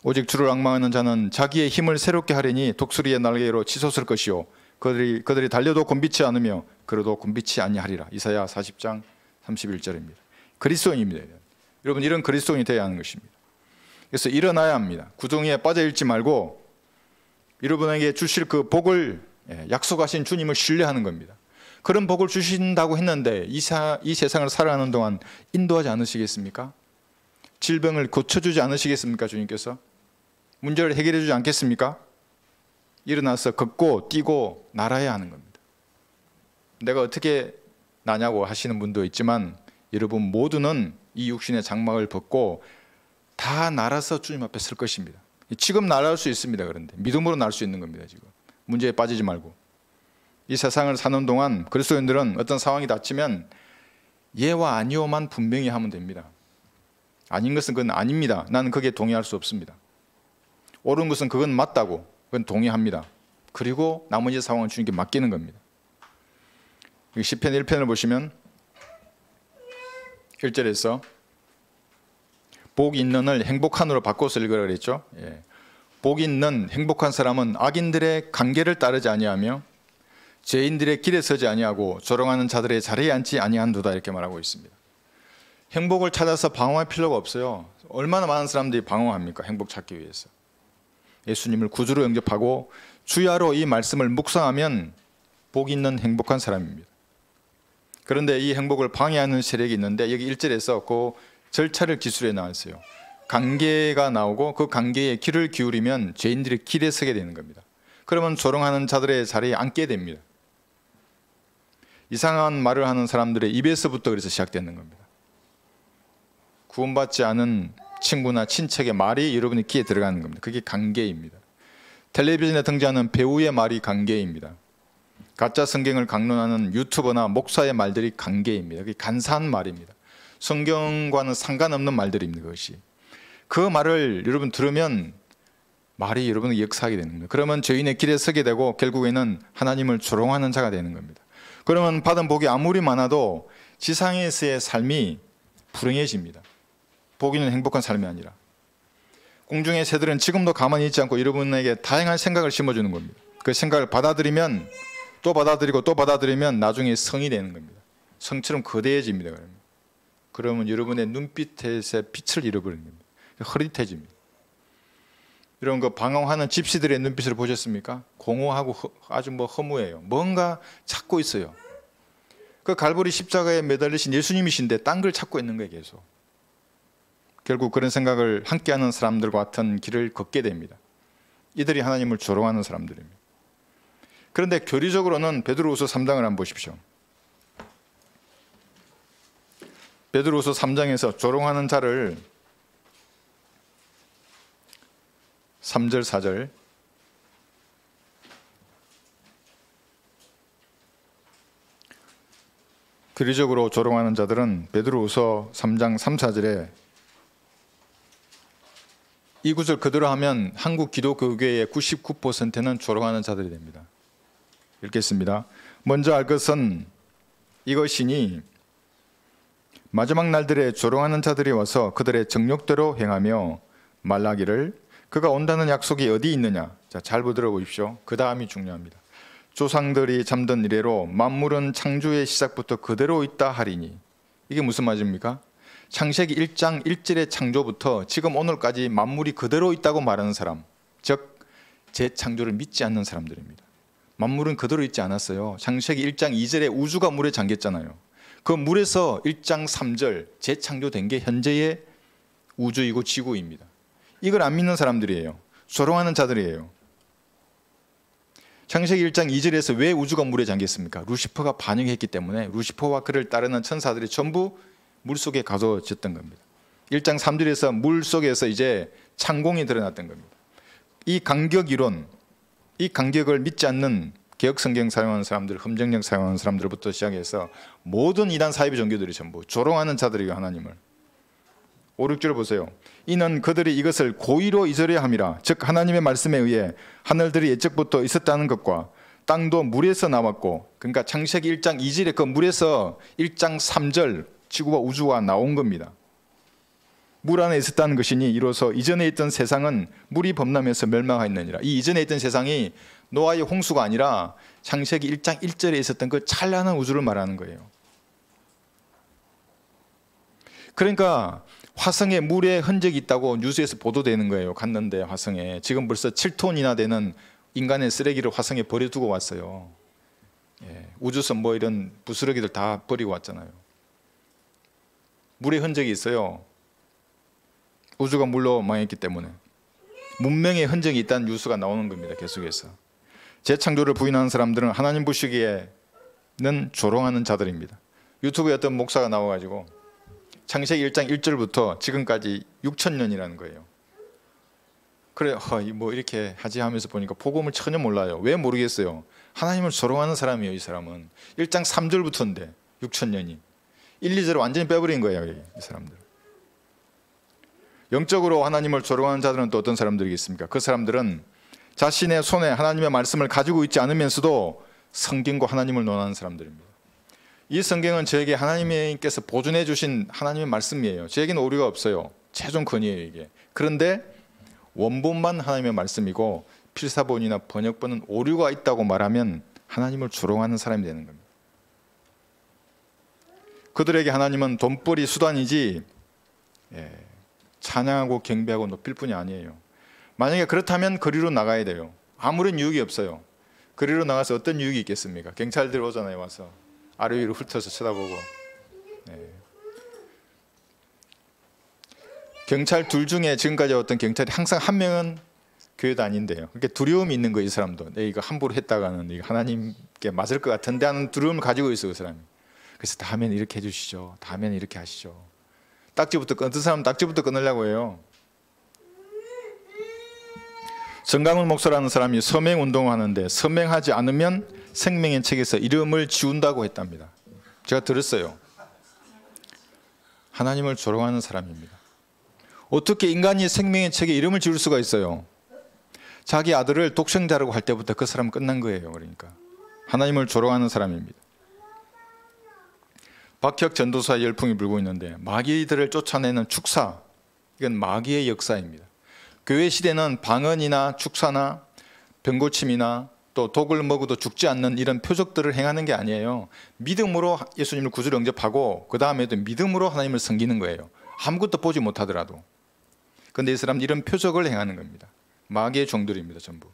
A: 오직 주를 앙망하는 자는 자기의 힘을 새롭게 하리니 독수리의 날개로 치솟을 것이요 그들이 달려도 곤비치 않으며 걸어도 곤비치 아니하리라. 이사야 40장 31절입니다. 그리스도인입니다. 여러분 이런 그리스도인이 되어야 하는 것입니다. 그래서 일어나야 합니다. 구덩이에 빠져 있지 말고 여러분에게 주실 그 복을 약속하신 주님을 신뢰하는 겁니다. 그런 복을 주신다고 했는데 이 세상을 살아가는 동안 인도하지 않으시겠습니까? 질병을 고쳐주지 않으시겠습니까? 주님께서 문제를 해결해 주지 않겠습니까? 일어나서 걷고 뛰고 날아야 하는 겁니다. 내가 어떻게 나냐고 하시는 분도 있지만 여러분 모두는 이 육신의 장막을 벗고 다 날아서 주님 앞에 설 것입니다. 지금 날아올 수 있습니다. 그런데 믿음으로 날 수 있는 겁니다. 지금 문제에 빠지지 말고 이 세상을 사는 동안 그리스도인들은 어떤 상황이 닥치면 예와 아니오만 분명히 하면 됩니다. 아닌 것은 그건 아닙니다. 나는 거기에 동의할 수 없습니다. 옳은 것은 그건 맞다고 그건 동의합니다. 그리고 나머지 상황은 주님께 맡기는 겁니다. 시편 1편을 보시면 1절에서 복 있는을 행복한으로 바꿔서 읽으라 그랬죠. 복 있는 행복한 사람은 악인들의 관계를 따르지 아니하며 죄인들의 길에 서지 아니하고 조롱하는 자들의 자리에 앉지 아니한도다 이렇게 말하고 있습니다. 행복을 찾아서 방황할 필요가 없어요. 얼마나 많은 사람들이 방황합니까? 행복 찾기 위해서. 예수님을 구주로 영접하고 주야로 이 말씀을 묵상하면 복 있는 행복한 사람입니다. 그런데 이 행복을 방해하는 세력이 있는데 여기 1절에서 그 절차를 기술해 나왔어요. 관계가 나오고 그 관계에 귀를 기울이면 죄인들이 길에 서게 되는 겁니다. 그러면 조롱하는 자들의 자리에 앉게 됩니다. 이상한 말을 하는 사람들의 입에서부터 그래서 시작되는 겁니다. 구원받지 않은 친구나 친척의 말이 여러분의 귀에 들어가는 겁니다. 그게 관계입니다. 텔레비전에 등장하는 배우의 말이 관계입니다. 가짜 성경을 강론하는 유튜버나 목사의 말들이 관계입니다. 그게 간사한 말입니다. 성경과는 상관없는 말들입니다. 그것이. 그 말을 여러분 들으면 말이 여러분을 역사하게 되는 겁니다. 그러면 죄인의 길에 서게 되고 결국에는 하나님을 조롱하는 자가 되는 겁니다. 그러면 받은 복이 아무리 많아도 지상에서의 삶이 불행해집니다. 복이는 행복한 삶이 아니라. 공중의 새들은 지금도 가만히 있지 않고 여러분에게 다양한 생각을 심어주는 겁니다. 그 생각을 받아들이면 또 받아들이고 또 받아들이면 나중에 성이 되는 겁니다. 성처럼 거대해집니다. 그러면 여러분의 눈빛에서 빛을 잃어버리는 겁니다. 흐릿해집니다. 이런 거 방황하는 집시들의 눈빛을 보셨습니까? 공허하고 아주 허무해요. 뭔가 찾고 있어요. 그 갈보리 십자가에 매달리신 예수님이신데 딴 걸 찾고 있는 거예요, 계속. 결국 그런 생각을 함께하는 사람들과 같은 길을 걷게 됩니다. 이들이 하나님을 조롱하는 사람들입니다. 그런데 교리적으로는 베드로후서 3장을 한번 보십시오. 베드로후서 3장에서 조롱하는 자를 3절 4절 교리적으로 조롱하는 자들은 베드로후서 3장 3, 4절에 이 구절 그대로 하면 한국 기독교계의 99%는 조롱하는 자들이 됩니다. 읽겠습니다. 먼저 알 것은 이것이니 마지막 날들에 조롱하는 자들이 와서 그들의 정욕대로 행하며 말하기를 그가 온다는 약속이 어디 있느냐. 자, 잘 들어보십시오. 그 다음이 중요합니다. 조상들이 잠든 이래로 만물은 창조의 시작부터 그대로 있다 하리니. 이게 무슨 말입니까? 창세기 1장 1절의 창조부터 지금 오늘까지 만물이 그대로 있다고 말하는 사람, 즉 재창조를 믿지 않는 사람들입니다. 만물은 그대로 있지 않았어요. 창세기 1장 2절에 우주가 물에 잠겼잖아요. 그 물에서 1장 3절 재창조된 게 현재의 우주이고 지구입니다. 이걸 안 믿는 사람들이에요. 조롱하는 자들이에요. 창세기 1장 2절에서 왜 우주가 물에 잠겼습니까? 루시퍼가 반역했기 때문에 루시퍼와 그를 따르는 천사들이 전부 물속에 가둬졌던 겁니다. 1장 3절에서 물속에서 이제 창공이 드러났던 겁니다. 이 간격 이론, 이 간격을 믿지 않는 개혁성경 사용하는 사람들, 험정력 사용하는 사람들부터 시작해서 모든 이단 사이비 종교들이 전부 조롱하는 자들이에요. 하나님을. 5, 6절 보세요. 이는 그들이 이것을 고의로 잊으려 함이라. 즉 하나님의 말씀에 의해 하늘들이 옛적부터 있었다는 것과 땅도 물에서 나왔고, 그러니까 창세기 1장 2절에 그 물에서 1장 3절 지구와 우주가 나온 겁니다. 물 안에 있었다는 것이니 이로써 이전에 있던 세상은 물이 범람해서 멸망하였느니라. 이 이전에 있던 세상이 노아의 홍수가 아니라 창세기 1장 1절에 있었던 그 찬란한 우주를 말하는 거예요. 그러니까 화성에 물의 흔적이 있다고 뉴스에서 보도되는 거예요. 갔는데 화성에 지금 벌써 7톤이나 되는 인간의 쓰레기를 화성에 버려두고 왔어요. 우주선 뭐 이런 부스러기들 다 버리고 왔잖아요. 물의 흔적이 있어요. 우주가 물로 망했기 때문에 문명의 흔적이 있다는 뉴스가 나오는 겁니다. 계속해서 재창조를 부인하는 사람들은 하나님 보시기에는 조롱하는 자들입니다. 유튜브에 어떤 목사가 나와가지고 창세기 1장 1절부터 지금까지 6,000년이라는 거예요. 그래 뭐 이렇게 하지 하면서 보니까 복음을 전혀 몰라요. 왜 모르겠어요. 하나님을 조롱하는 사람이에요. 이 사람은 1장 3절부터인데 6,000년이 1, 2절 완전히 빼버린 거예요. 이 사람들. 영적으로 하나님을 조롱하는 자들은 또 어떤 사람들이겠습니까? 그 사람들은 자신의 손에 하나님의 말씀을 가지고 있지 않으면서도 성경과 하나님을 논하는 사람들입니다. 이 성경은 저에게 하나님께서 보존해 주신 하나님의 말씀이에요. 저에게는 오류가 없어요. 최종 권위예요 이게. 그런데 원본만 하나님의 말씀이고 필사본이나 번역본은 오류가 있다고 말하면 하나님을 조롱하는 사람이 되는 겁니다. 그들에게 하나님은 돈벌이 수단이지 찬양하고 경배하고 높일 뿐이 아니에요. 만약에 그렇다면 거리로 나가야 돼요. 아무런 유익이 없어요. 거리로 나가서 어떤 유익이 있겠습니까? 경찰들 오잖아요. 와서 아래 위로 훑어서 쳐다보고. 경찰 둘 중에 지금까지 어떤 경찰이 항상 한 명은 교회 다닌대요. 그러니까 두려움이 있는 거예요. 이 사람도. 이거 함부로 했다가는 이거 하나님께 맞을 것 같은데 하는 두려움을 가지고 있어요. 그 사람이. 그래서 다음에는 이렇게 해주시죠. 다음에는 이렇게 하시죠. 어떤 사람은 딱지부터 끊으려고 해요. 정강훈 목사라는 사람이 서맹운동을 하는데 서맹하지 않으면 생명의 책에서 이름을 지운다고 했답니다. 제가 들었어요. 하나님을 조롱하는 사람입니다. 어떻게 인간이 생명의 책에 이름을 지울 수가 있어요? 자기 아들을 독생자라고 할 때부터 그 사람은 끝난 거예요. 그러니까 하나님을 조롱하는 사람입니다. 박혁 전도사의 열풍이 불고 있는데 마귀들을 쫓아내는 축사, 이건 마귀의 역사입니다. 교회 시대는 방언이나 축사나 병고침이나 또 독을 먹어도 죽지 않는 이런 표적들을 행하는 게 아니에요. 믿음으로 예수님을 구주로 영접하고 그 다음에도 믿음으로 하나님을 섬기는 거예요. 아무것도 보지 못하더라도. 그런데 이 사람은 이런 표적을 행하는 겁니다. 마귀의 종들입니다. 전부.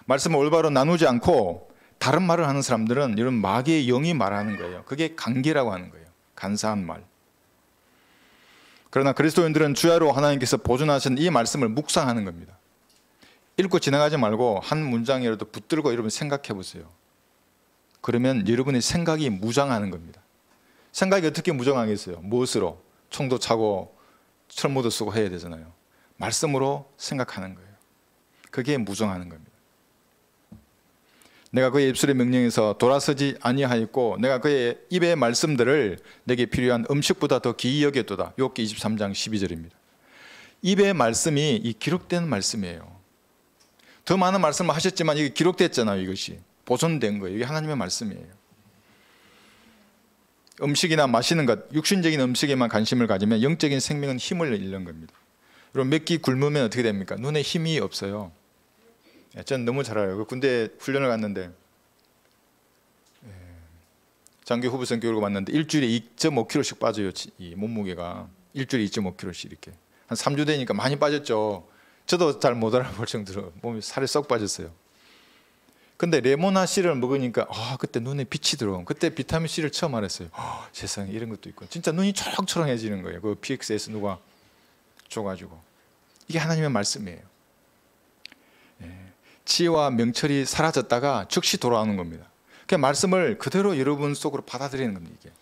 A: 말씀을 올바로 나누지 않고 다른 말을 하는 사람들은 이런 마귀의 영이 말하는 거예요. 그게 관계라고 하는 거예요. 간사한 말. 그러나 그리스도인들은 주야로 하나님께서 보존하신 이 말씀을 묵상하는 겁니다. 읽고 지나가지 말고 한 문장이라도 붙들고 여러분 생각해 보세요. 그러면 여러분의 생각이 무장하는 겁니다. 생각이 어떻게 무장하겠어요? 무엇으로? 총도 차고 철모도 쓰고 해야 되잖아요. 말씀으로 생각하는 거예요. 그게 무장하는 겁니다. 내가 그의 입술의 명령에서 돌아서지 아니하였고 내가 그의 입의 말씀들을 내게 필요한 음식보다 더 귀히 여겼도다. 욥기 23장 12절입니다. 입의 말씀이 이 기록된 말씀이에요. 더 많은 말씀을 하셨지만 이게 기록됐잖아요. 이것이 보존된 거예요. 이게 하나님의 말씀이에요. 음식이나 마시는 것, 육신적인 음식에만 관심을 가지면 영적인 생명은 힘을 잃는 겁니다. 여러분 몇 끼 굶으면 어떻게 됩니까? 눈에 힘이 없어요. 저는 너무 잘 알아요. 군대 훈련을 갔는데 장교 후보생 교육을 받는데 일주일에 2.5kg씩 빠져요. 이 몸무게가 일주일에 2.5kg씩 이렇게 한 3주 되니까 많이 빠졌죠. 저도 잘 못 알아볼 정도로 몸이 살이 썩 빠졌어요. 근데 레모나 C를 먹으니까 그때 눈에 빛이 들어온, 그때 비타민 C를 처음 알았어요. 세상에 이런 것도 있고 진짜 눈이 초롱초롱해지는 거예요. 그 PXS 누가 줘가지고. 이게 하나님의 말씀이에요. 치와 명철이 사라졌다가 즉시 돌아오는 겁니다. 그 말씀을 그대로 여러분 속으로 받아들이는 겁니다. 이게.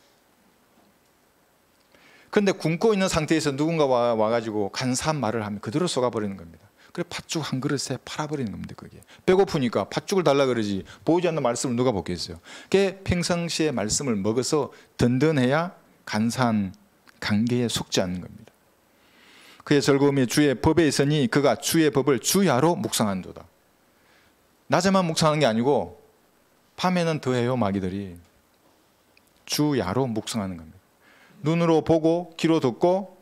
A: 그런데 굶고 있는 상태에서 누군가 와가지고 간사한 말을 하면 그대로 쏘가버리는 겁니다. 그래 팥죽 한 그릇에 팔아버리는 겁니다. 그게 배고프니까 팥죽을 달라 그러지 보이지 않는 말씀을 누가 먹겠어요. 그게 평상시에 말씀을 먹어서 든든해야 간사한 관계에 속지 않는 겁니다. 그의 즐거움이 주의 법에 있으니 그가 주의 법을 주야로 묵상한도다. 낮에만 묵상하는 게 아니고 밤에는 더해요. 마귀들이 주야로 묵상하는 겁니다. 눈으로 보고 귀로 듣고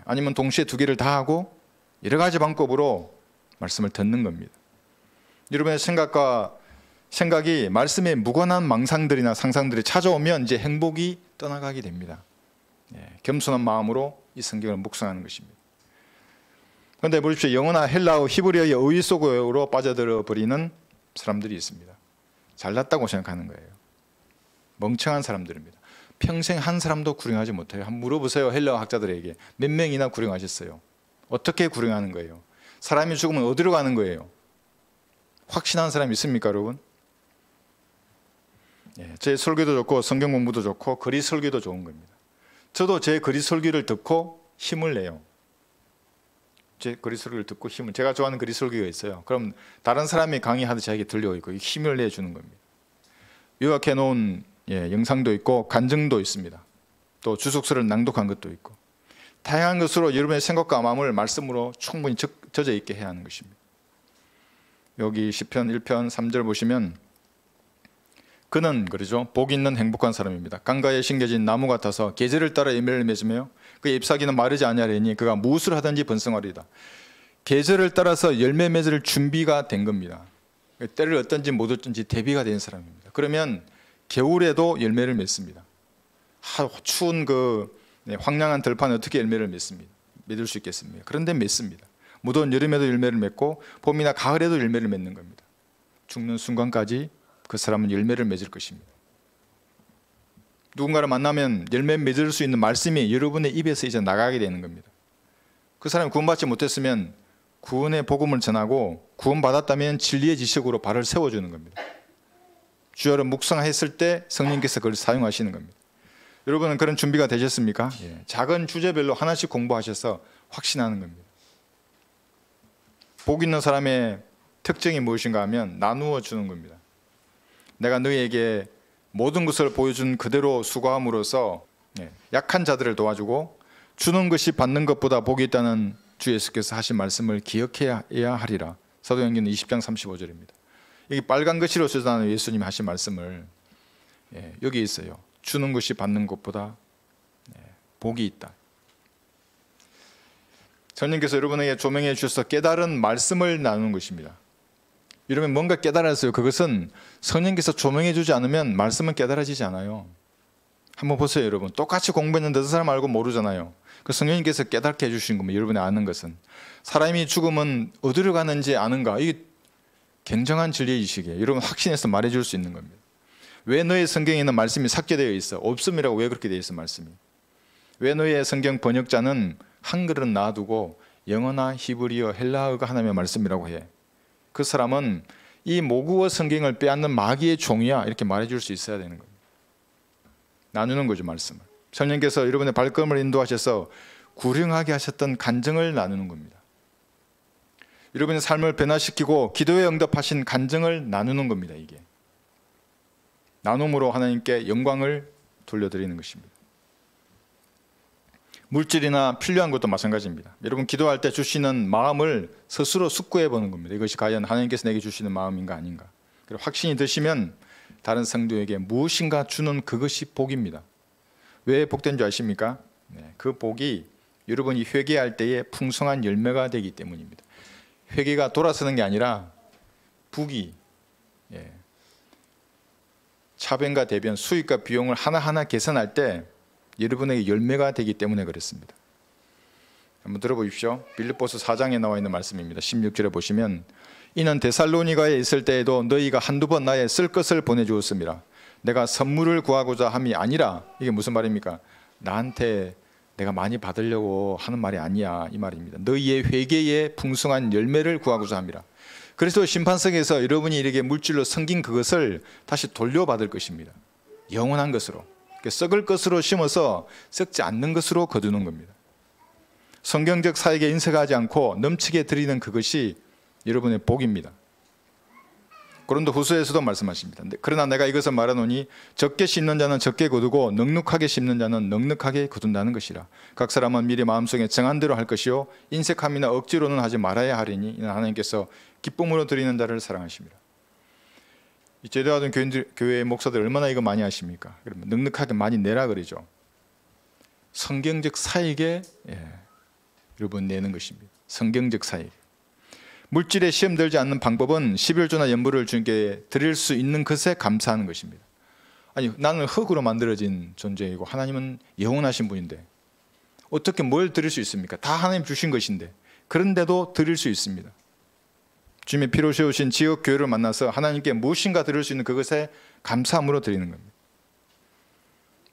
A: 아니면 동시에 두 개를 다 하고 여러 가지 방법으로 말씀을 듣는 겁니다. 여러분의 생각이 말씀에 무관한 망상들이나 상상들이 찾아오면 이제 행복이 떠나가게 됩니다. 겸손한 마음으로 이 성경을 묵상하는 것입니다. 그런데 보십시오. 영어나 헬라어, 히브리어의 의의 속으로 빠져들어 버리는 사람들이 있습니다. 잘났다고 생각하는 거예요. 멍청한 사람들입니다. 평생 한 사람도 구령하지 못해요. 한번 물어보세요. 헬라어 학자들에게 몇 명이나 구령하셨어요? 어떻게 구령하는 거예요? 사람이 죽으면 어디로 가는 거예요? 확신한 사람이 있습니까, 여러분? 제 설교도 좋고 성경 공부도 좋고 거리 설교도 좋은 겁니다. 저도 제 거리 설교를 듣고 힘을 내요. 제 거리 설교를 듣고 제가 좋아하는 거리 설교가 있어요. 그럼 다른 사람이 강의하듯이 저에게 들려오고 힘을 내주는 겁니다. 요약해 놓은 영상도 있고 간증도 있습니다. 또 주석서를 낭독한 것도 있고 다양한 것으로 여러분의 생각과 마음을 말씀으로 충분히 젖어 있게 해야 하는 것입니다. 여기 시편 1편 3절 보시면 그는 그러죠. 복 있는 행복한 사람입니다. 강가에 심겨진 나무 같아서 계절을 따라 열매를 맺으며 그의 잎사귀는 마르지 아니하리니 그가 무엇을 하든지 번성하리이다. 계절을 따라서 열매 맺을 준비가 된 겁니다. 때를 어떤지 못 어떤지 대비가 된 사람입니다. 그러면 겨울에도 열매를 맺습니다. 추운 황량한 들판에 어떻게 열매를 맺을 수 있겠습니까? 그런데 맺습니다. 무더운 여름에도 열매를 맺고 봄이나 가을에도 열매를 맺는 겁니다. 죽는 순간까지 그 사람은 열매를 맺을 것입니다. 누군가를 만나면 열매 맺을 수 있는 말씀이 여러분의 입에서 이제 나가게 되는 겁니다. 그 사람이 구원받지 못했으면 구원의 복음을 전하고 구원받았다면 진리의 지식으로 발을 세워주는 겁니다. 주야로 묵상했을 때 성령께서 그걸 사용하시는 겁니다. 여러분은 그런 준비가 되셨습니까? 작은 주제별로 하나씩 공부하셔서 확신하는 겁니다. 복 있는 사람의 특징이 무엇인가 하면 나누어 주는 겁니다. 내가 너희에게 모든 것을 보여준 그대로 수고함으로써 약한 자들을 도와주고 주는 것이 받는 것보다 복이 있다는 주 예수께서 하신 말씀을 기억해야 하리라. 사도행전 20장 35절입니다. 여기 빨간 글씨로 쓰다는 예수님이 하신 말씀을 여기 있어요. 주는 것이 받는 것보다 복이 있다. 성령께서 여러분에게 조명해 주셔서 깨달은 말씀을 나누는 것입니다. 여러분 뭔가 깨달았어요. 그것은 성령께서 조명해 주지 않으면 말씀은 깨달아지지 않아요. 한번 보세요. 여러분 똑같이 공부했는데 그 사람 알고 모르잖아요. 그 성령님께서 깨닫게 해주신 겁니다. 여러분이 아는 것은 사람이 죽으면 어디로 가는지 아는가, 이게 굉장한 진리의식이에요. 여러분 확신해서 말해줄 수 있는 겁니다. 왜 너의 성경에 있는 말씀이 삭제되어 있어? 없음이라고 왜 그렇게 되어 있어? 말씀이. 왜 너의 성경 번역자는 한글은 놔두고 영어나 히브리어, 헬라어가 하나님의 말씀이라고 해? 그 사람은 이 모국어 성경을 빼앗는 마귀의 종이야, 이렇게 말해줄 수 있어야 되는 겁니다. 나누는 거죠, 말씀을. 성령께서 여러분의 발걸음을 인도하셔서 구령하게 하셨던 간증을 나누는 겁니다. 여러분의 삶을 변화시키고 기도에 응답하신 간증을 나누는 겁니다. 이게 나눔으로 하나님께 영광을 돌려드리는 것입니다. 물질이나 필요한 것도 마찬가지입니다. 여러분 기도할 때 주시는 마음을 스스로 숙고해 보는 겁니다. 이것이 과연 하나님께서 내게 주시는 마음인가 아닌가. 그리고 확신이 드시면 다른 성도에게 무엇인가 주는 그것이 복입니다. 왜 복된 줄 아십니까? 그 복이 여러분이 회개할 때에 풍성한 열매가 되기 때문입니다. 회개가 돌아서는 게 아니라 북이 차변과 대변, 수익과 비용을 하나하나 계산할 때 여러분에게 열매가 되기 때문에 그렇습니다. 한번 들어보십시오. 빌립보서 4장에 나와 있는 말씀입니다. 16절에 보시면 이는 데살로니가에 있을 때에도 너희가 한두 번 나의 쓸 것을 보내주었습니다. 내가 선물을 구하고자 함이 아니라, 이게 무슨 말입니까? 나한테 내가 많이 받으려고 하는 말이 아니야, 이 말입니다. 너희의 회개에 풍성한 열매를 구하고자 함이라. 그래서 심판석에서 여러분이 이렇게 물질로 섬긴 그것을 다시 돌려받을 것입니다. 영원한 것으로, 썩을 것으로 심어서 썩지 않는 것으로 거두는 겁니다. 성경적 사역에 인색하지 않고 넘치게 드리는 그것이 여러분의 복입니다. 고린도 후서에서도 말씀하십니다. 그러나 내가 이것을 말하노니 적게 심는 자는 적게 거두고 넉넉하게 심는 자는 넉넉하게 거둔다는 것이라. 각 사람은 미리 마음속에 정한 대로 할 것이요 인색함이나 억지로는 하지 말아야 하리니 이는 하나님께서 기쁨으로 드리는 자를 사랑하십니다. 이 제도하던 교회 목사들 얼마나 이거 많이 하십니까? 그러면 넉넉하게 많이 내라 그러죠. 성경적 사역에 여러분 내는 것입니다. 성경적 사역. 물질에 시험 들지 않는 방법은 11조나 연부를 주님께 드릴 수 있는 것에 감사하는 것입니다. 아니 나는 흙으로 만들어진 존재이고 하나님은 영원하신 분인데 어떻게 뭘 드릴 수 있습니까? 다 하나님 주신 것인데 그런데도 드릴 수 있습니다. 주님의 피로 세우신 지역 교회를 만나서 하나님께 무엇인가 드릴 수 있는 그것에 감사함으로 드리는 겁니다.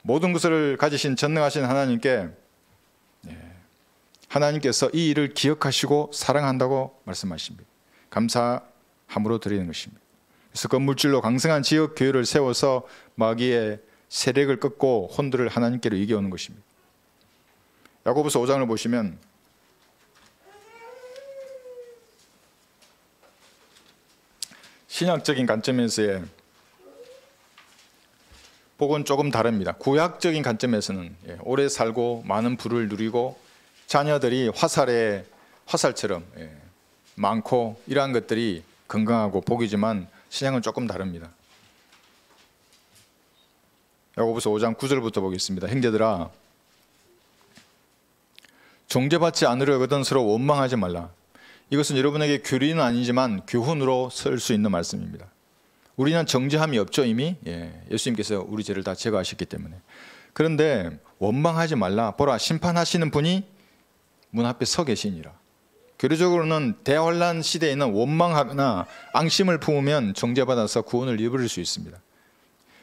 A: 모든 것을 가지신 전능하신 하나님께 하나님께서 이 일을 기억하시고 사랑한다고 말씀하십니다. 감사함으로 드리는 것입니다. 그래서 건물질로 강성한 지역 교회를 세워서 마귀의 세력을 꺾고 혼들을 하나님께로 이겨오는 것입니다. 야고보서 5장을 보시면 신약적인 관점에서의 복은 조금 다릅니다. 구약적인 관점에서는 오래 살고 많은 부를 누리고 자녀들이 화살처럼 많고 이러한 것들이 건강하고 복이지만 신약은 조금 다릅니다. 야고보서 5장 9절부터 보겠습니다. 형제들아 정죄받지 않으려거든 서로 원망하지 말라. 이것은 여러분에게 교리는 아니지만 교훈으로 쓸 수 있는 말씀입니다. 우리는 정죄함이 없죠. 이미 예수님께서 우리 죄를 다 제거하셨기 때문에. 그런데 원망하지 말라. 보라 심판하시는 분이 문 앞에 서 계시니라. 교리적으로는 대환란 시대에는 원망하거나 앙심을 품으면 정죄받아서 구원을 입을 수 있습니다.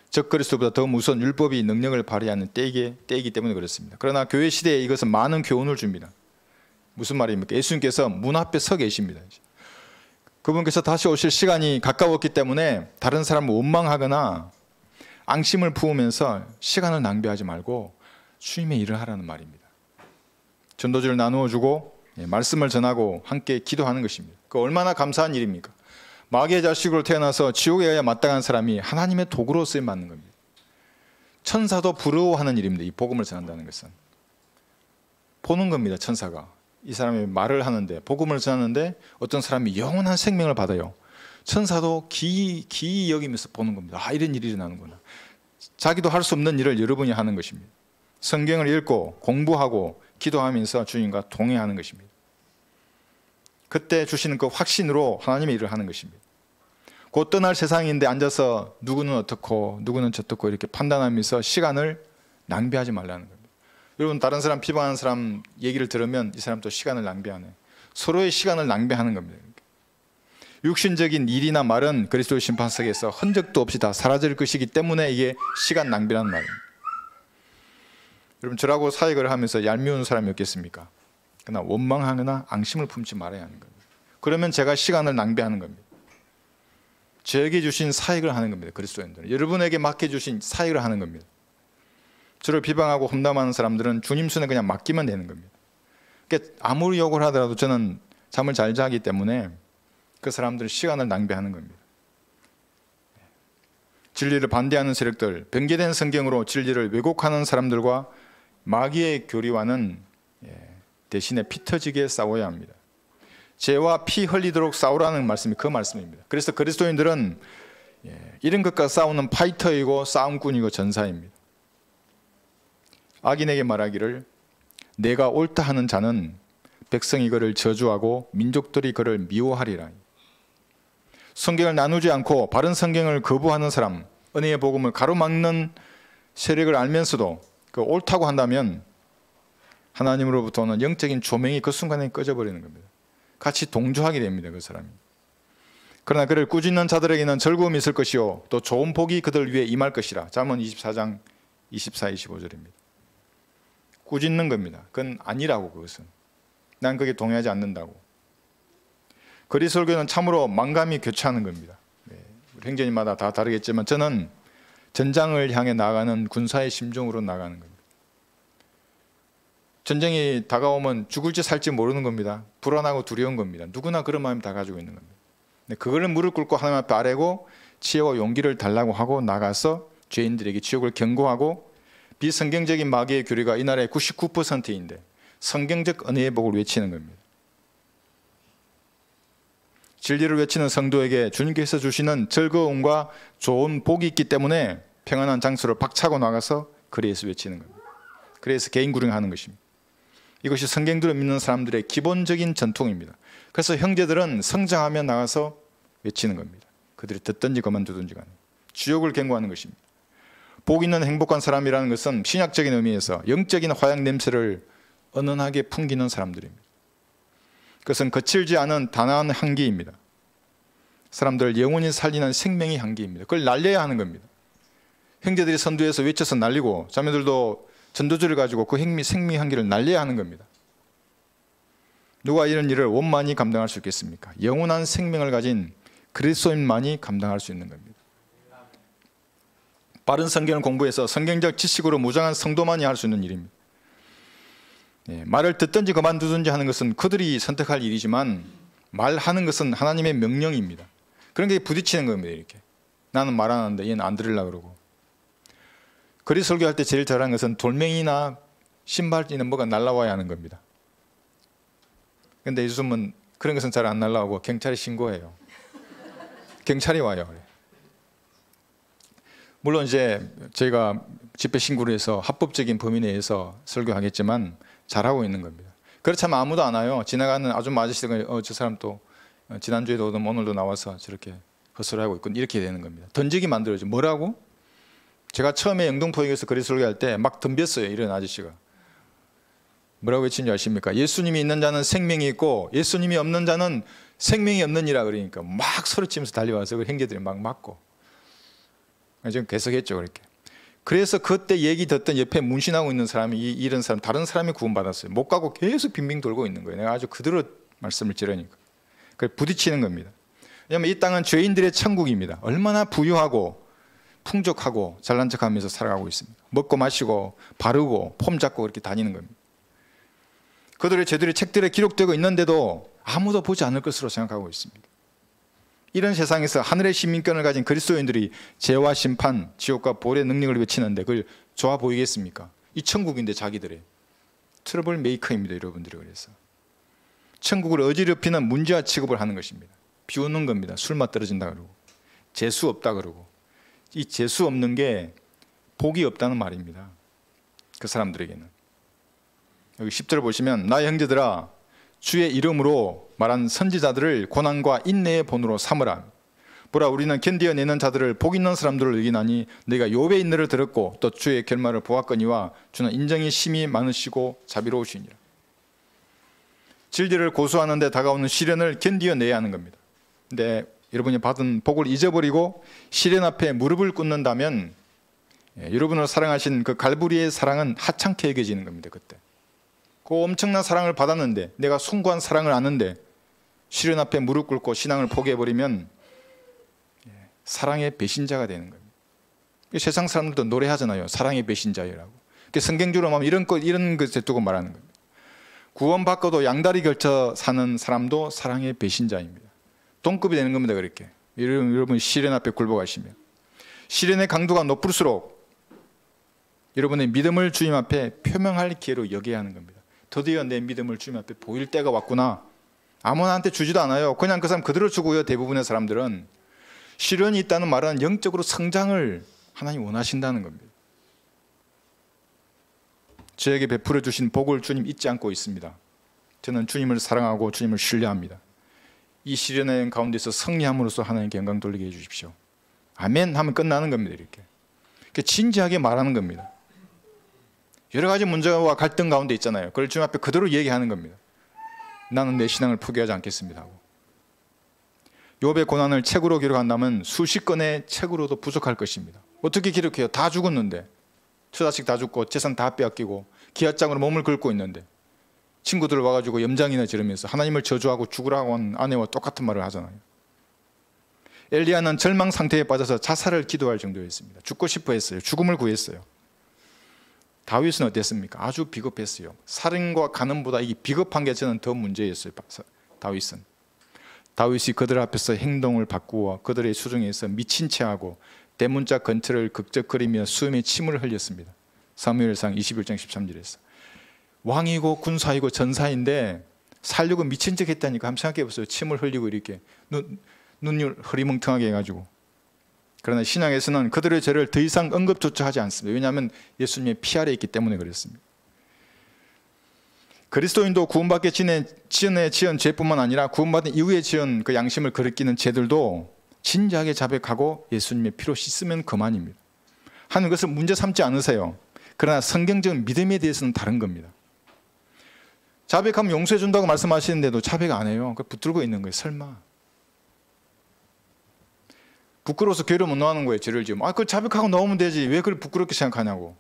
A: 적그리스도보다 더 무서운 율법이 능력을 발휘하는 때이기 때문에 그렇습니다. 그러나 교회 시대에 이것은 많은 교훈을 줍니다. 무슨 말입니까? 예수님께서 문 앞에 서 계십니다. 그분께서 다시 오실 시간이 가까웠기 때문에 다른 사람을 원망하거나 앙심을 품으면서 시간을 낭비하지 말고 주님의 일을 하라는 말입니다. 전도지를 나누어 주고 말씀을 전하고 함께 기도하는 것입니다. 그 얼마나 감사한 일입니까? 마귀의 자식으로 태어나서 지옥에 가야 마땅한 사람이 하나님의 도구로 쓰임 받는 겁니다. 천사도 부러워하는 일입니다. 이 복음을 전한다는 것은 보는 겁니다. 천사가 이 사람이 말을 하는데 복음을 전하는데 어떤 사람이 영원한 생명을 받아요. 천사도 기이 여기면서 보는 겁니다. 아 이런 일이 일어나는구나. 자기도 할 수 없는 일을 여러분이 하는 것입니다. 성경을 읽고 공부하고 기도하면서 주님과 동행하는 것입니다. 그때 주시는 그 확신으로 하나님의 일을 하는 것입니다. 곧 떠날 세상인데 앉아서 누구는 어떻고 누구는 저떻고 이렇게 판단하면서 시간을 낭비하지 말라는 겁니다. 여러분, 다른 사람 비방하는 사람 얘기를 들으면 이 사람도 시간을 낭비하네. 서로의 시간을 낭비하는 겁니다. 육신적인 일이나 말은 그리스도의 심판석에서 흔적도 없이 다 사라질 것이기 때문에 이게 시간 낭비라는 말입니다. 여러분, 저라고 사역을 하면서 얄미운 사람이 없겠습니까? 그러나 원망하거나 앙심을 품지 말아야 하는 겁니다. 그러면 제가 시간을 낭비하는 겁니다. 저에게 주신 사역을 하는 겁니다. 그리스도인들은 여러분에게 맡겨주신 사역을 하는 겁니다. 저를 비방하고 험담하는 사람들은 주님 손에 그냥 맡기면 되는 겁니다. 그러니까 아무리 욕을 하더라도 저는 잠을 잘 자기 때문에 그 사람들은 시간을 낭비하는 겁니다. 진리를 반대하는 세력들, 변개된 성경으로 진리를 왜곡하는 사람들과 마귀의 교리와는 대신에 피 터지게 싸워야 합니다. 죄와 피 흘리도록 싸우라는 말씀이 그 말씀입니다. 그래서 그리스도인들은 이런 것과 싸우는 파이터이고 싸움꾼이고 전사입니다. 악인에게 말하기를 내가 옳다 하는 자는 백성이 그를 저주하고 민족들이 그를 미워하리라. 성경을 나누지 않고 바른 성경을 거부하는 사람, 은혜의 복음을 가로막는 세력을 알면서도 그 옳다고 한다면 하나님으로부터 오는 영적인 조명이 그 순간에 꺼져버리는 겁니다. 같이 동조하게 됩니다. 그 사람이. 그러나 그를 꾸짖는 자들에게는 즐거움이 있을 것이요 또 좋은 복이 그들 위에 임할 것이라. 잠언 24장 24, 25절입니다. 꾸짖는 겁니다. 그건 아니라고. 그것은 난 그게 동의하지 않는다고. 그리스도교는 참으로 만감이 교차하는 겁니다. 행전이마다 다 다르겠지만 저는 전장을 향해 나가는 군사의 심정으로 나가는 겁니다. 전쟁이 다가오면 죽을지 살지 모르는 겁니다. 불안하고 두려운 겁니다. 누구나 그런 마음 다 가지고 있는 겁니다. 그거를 무릎 꿇고 하나님 앞에 아뢰고 지혜와 용기를 달라고 하고 나가서 죄인들에게 지옥을 경고하고 비성경적인 마귀의 교리가 이 나라의 99%인데 성경적 은혜의 복을 외치는 겁니다. 진리를 외치는 성도에게 주님께서 주시는 즐거움과 좋은 복이 있기 때문에 평안한 장소를 박차고 나가서 거리에서 외치는 겁니다. 그래서 개인 구령하는 것입니다. 이것이 성경들을 믿는 사람들의 기본적인 전통입니다. 그래서 형제들은 성장하며 나가서 외치는 겁니다. 그들이 듣든지 그만두든지 간에 주역을 경고하는 것입니다. 복 있는 행복한 사람이라는 것은 신약적인 의미에서 영적인 화약 냄새를 은은하게 풍기는 사람들입니다. 그것은 거칠지 않은 단아한 향기입니다. 사람들을 영원히 살리는 생명의 향기입니다. 그걸 날려야 하는 겁니다. 형제들이 선두에서 외쳐서 날리고 자매들도 전도주를 가지고 그 생명의 향기를 날려야 하는 겁니다. 누가 이런 일을 원만히 감당할 수 있겠습니까? 영원한 생명을 가진 그리스도인만이 감당할 수 있는 겁니다. 바른 성경을 공부해서 성경적 지식으로 무장한 성도만이 할 수 있는 일입니다. 말을 듣든지 그만두든지 하는 것은 그들이 선택할 일이지만 말하는 것은 하나님의 명령입니다. 그런 게 부딪히는 겁니다. 이렇게 나는 말 안 하는데 얘는 안 들으려고 그러고. 거리 설교할 때 제일 잘하는 것은 돌멩이나 신발이나 뭐가 날라와야 하는 겁니다. 그런데 요즘은 그런 것은 잘 안 날라오고 경찰에 신고해요. 경찰이 와요. 물론 이제 저희가 집회 신고를 해서 합법적인 범위 내에서 설교하겠지만 잘하고 있는 겁니다. 그렇다면 아무도 안 와요. 지나가는 아줌마 아저씨가 저 사람 또 지난주에도 오던 오늘도 나와서 저렇게 헛소리하고 있고 이렇게 되는 겁니다. 던지기 만들어죠. 뭐라고? 제가 처음에 영등포역에서 거리 설교할 때 막 덤볐어요. 이런 아저씨가. 뭐라고 외친지 아십니까? 예수님이 있는 자는 생명이 있고 예수님이 없는 자는 생명이 없느니라. 그러니까 막 소리치면서 달려와서 그 형제들이 막 맞고 지금 계속했죠. 그렇게. 그래서 그때 얘기 듣던 옆에 문신하고 있는 사람이 이런 사람 다른 사람이 구원받았어요. 못 가고 계속 빙빙 돌고 있는 거예요. 내가 아주 그대로 말씀을 지르니까. 그래서 부딪히는 겁니다. 왜냐하면 이 땅은 죄인들의 천국입니다. 얼마나 부유하고 풍족하고 잘난 척하면서 살아가고 있습니다. 먹고 마시고 바르고 폼 잡고 그렇게 다니는 겁니다. 그들의 죄들이 책들에 기록되고 있는데도 아무도 보지 않을 것으로 생각하고 있습니다. 이런 세상에서 하늘의 시민권을 가진 그리스도인들이 죄와 심판, 지옥과 벌의 능력을 외치는데 그걸 좋아 보이겠습니까? 이 천국인데 자기들의 트러블 메이커입니다. 여러분들이. 그래서 천국을 어지럽히는 문제와 취급을 하는 것입니다. 비웃는 겁니다. 술맛 떨어진다 그러고 재수 없다 그러고. 이 재수 없는 게 복이 없다는 말입니다. 그 사람들에게는. 여기 10절 보시면 나의 형제들아 주의 이름으로 말한 선지자들을 고난과 인내의 본으로 삼으라. 보라 우리는 견디어내는 자들을 복 있는 사람들을 이기나니 너희가 욥의 인내를 들었고 또 주의 결말을 보았거니와 주는 인정이 심히 많으시고 자비로우시니라. 진리를 고수하는 데 다가오는 시련을 견디어내야 하는 겁니다. 근데 여러분이 받은 복을 잊어버리고 시련 앞에 무릎을 꿇는다면 여러분을 사랑하신 그 갈보리의 사랑은 하찮게 여겨지는 겁니다. 그때 그 엄청난 사랑을 받았는데 내가 숭고한 사랑을 아는데 시련 앞에 무릎 꿇고 신앙을 포기해버리면 사랑의 배신자가 되는 겁니다. 세상 사람들도 노래하잖아요. 사랑의 배신자라고. 성경적으로 하면 이런 것에 두고 말하는 겁니다. 구원받고도 양다리 걸쳐 사는 사람도 사랑의 배신자입니다. 동급이 되는 겁니다. 그렇게 여러분 시련 앞에 굴복하시면 시련의 강도가 높을수록 여러분의 믿음을 주님 앞에 표명할 기회로 여겨야 하는 겁니다. 드디어 내 믿음을 주님 앞에 보일 때가 왔구나. 아무나한테 주지도 않아요. 그냥 그 사람 그대로 주고요. 대부분의 사람들은 시련이 있다는 말은 영적으로 성장을 하나님 원하신다는 겁니다. 저에게 베풀어 주신 복을 주님 잊지 않고 있습니다. 저는 주님을 사랑하고 주님을 신뢰합니다. 이 시련의 가운데서 승리함으로써 하나님께 영광 돌리게 해주십시오. 아멘 하면 끝나는 겁니다. 이렇게 진지하게 말하는 겁니다. 여러 가지 문제와 갈등 가운데 있잖아요. 그걸 주님 앞에 그대로 얘기하는 겁니다. 나는 내 신앙을 포기하지 않겠습니다 하고. 욥의 고난을 책으로 기록한다면 수십 건의 책으로도 부족할 것입니다. 어떻게 기록해요? 다 죽었는데 처자식 다 죽고 재산 다 빼앗기고 기아장으로 몸을 긁고 있는데 친구들 와가지고 염장이나 지르면서 하나님을 저주하고 죽으라고 한 아내와 똑같은 말을 하잖아요. 엘리야는 절망 상태에 빠져서 자살을 기도할 정도였습니다. 죽고 싶어 했어요. 죽음을 구했어요. 다윗은 어땠습니까? 아주 비겁했어요. 살인과 간음보다 이 비겁한 게 저는 더 문제였어요. 다윗이 그들 앞에서 행동을 바꾸어 그들의 수중에서 미친 채하고 대문자 근처를 극적거리며 수염에 침을 흘렸습니다. 사무엘상 21장 13절에서 왕이고 군사이고 전사인데 살려고 미친 척 했다니까. 한번 생각해 보세요. 침을 흘리고 이렇게 눈을 흐리멍텅하게 해가지고. 그러나 신약에서는 그들의 죄를 더 이상 언급조차 하지 않습니다. 왜냐하면 예수님의 피 아래에 있기 때문에 그렇습니다. 그리스도인도 구원받기 전에 지은 죄뿐만 아니라 구원받은 이후에 지은 그 양심을 거리끼는 죄들도 진지하게 자백하고 예수님의 피로 씻으면 그만입니다. 하는 것을 문제 삼지 않으세요. 그러나 성경적인 믿음에 대해서는 다른 겁니다. 자백하면 용서해 준다고 말씀하시는데도 자백 안 해요. 붙들고 있는 거예요. 설마. 부끄러워서 교회를 못 나오는 거예요. 죄를 지으면. 그걸 자백하고 나오면 되지. 왜 그걸 부끄럽게 생각하냐고.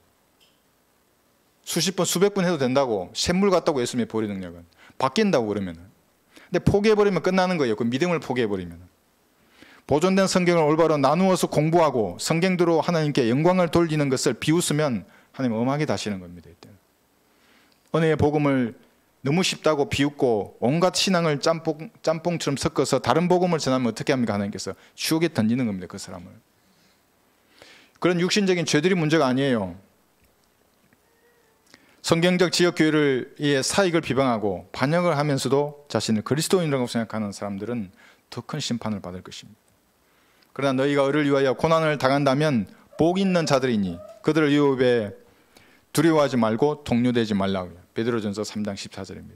A: 수십 번, 수백 번 해도 된다고. 샘물 같다고 예수님의 보혈 능력은. 바뀐다고 그러면. 근데 포기해버리면 끝나는 거예요. 그 믿음을 포기해버리면. 보존된 성경을 올바로 나누어서 공부하고 성경대로 하나님께 영광을 돌리는 것을 비웃으면 하나님 엄하게 다시는 겁니다. 이때는. 은혜의 복음을 너무 쉽다고 비웃고 온갖 신앙을 짬뽕처럼 섞어서 다른 복음을 전하면 어떻게 합니까? 하나님께서 추억에 던지는 겁니다. 그 사람을. 그런 육신적인 죄들이 문제가 아니에요. 성경적 지역교회의 사익을 비방하고 반역을 하면서도 자신을 그리스도인이라고 생각하는 사람들은 더 큰 심판을 받을 것입니다. 그러나 너희가 을을 위하여 고난을 당한다면 복 있는 자들이니 그들을 유업에 두려워하지 말고 동료되지 말라고요. 베드로전서 3장 14절입니다.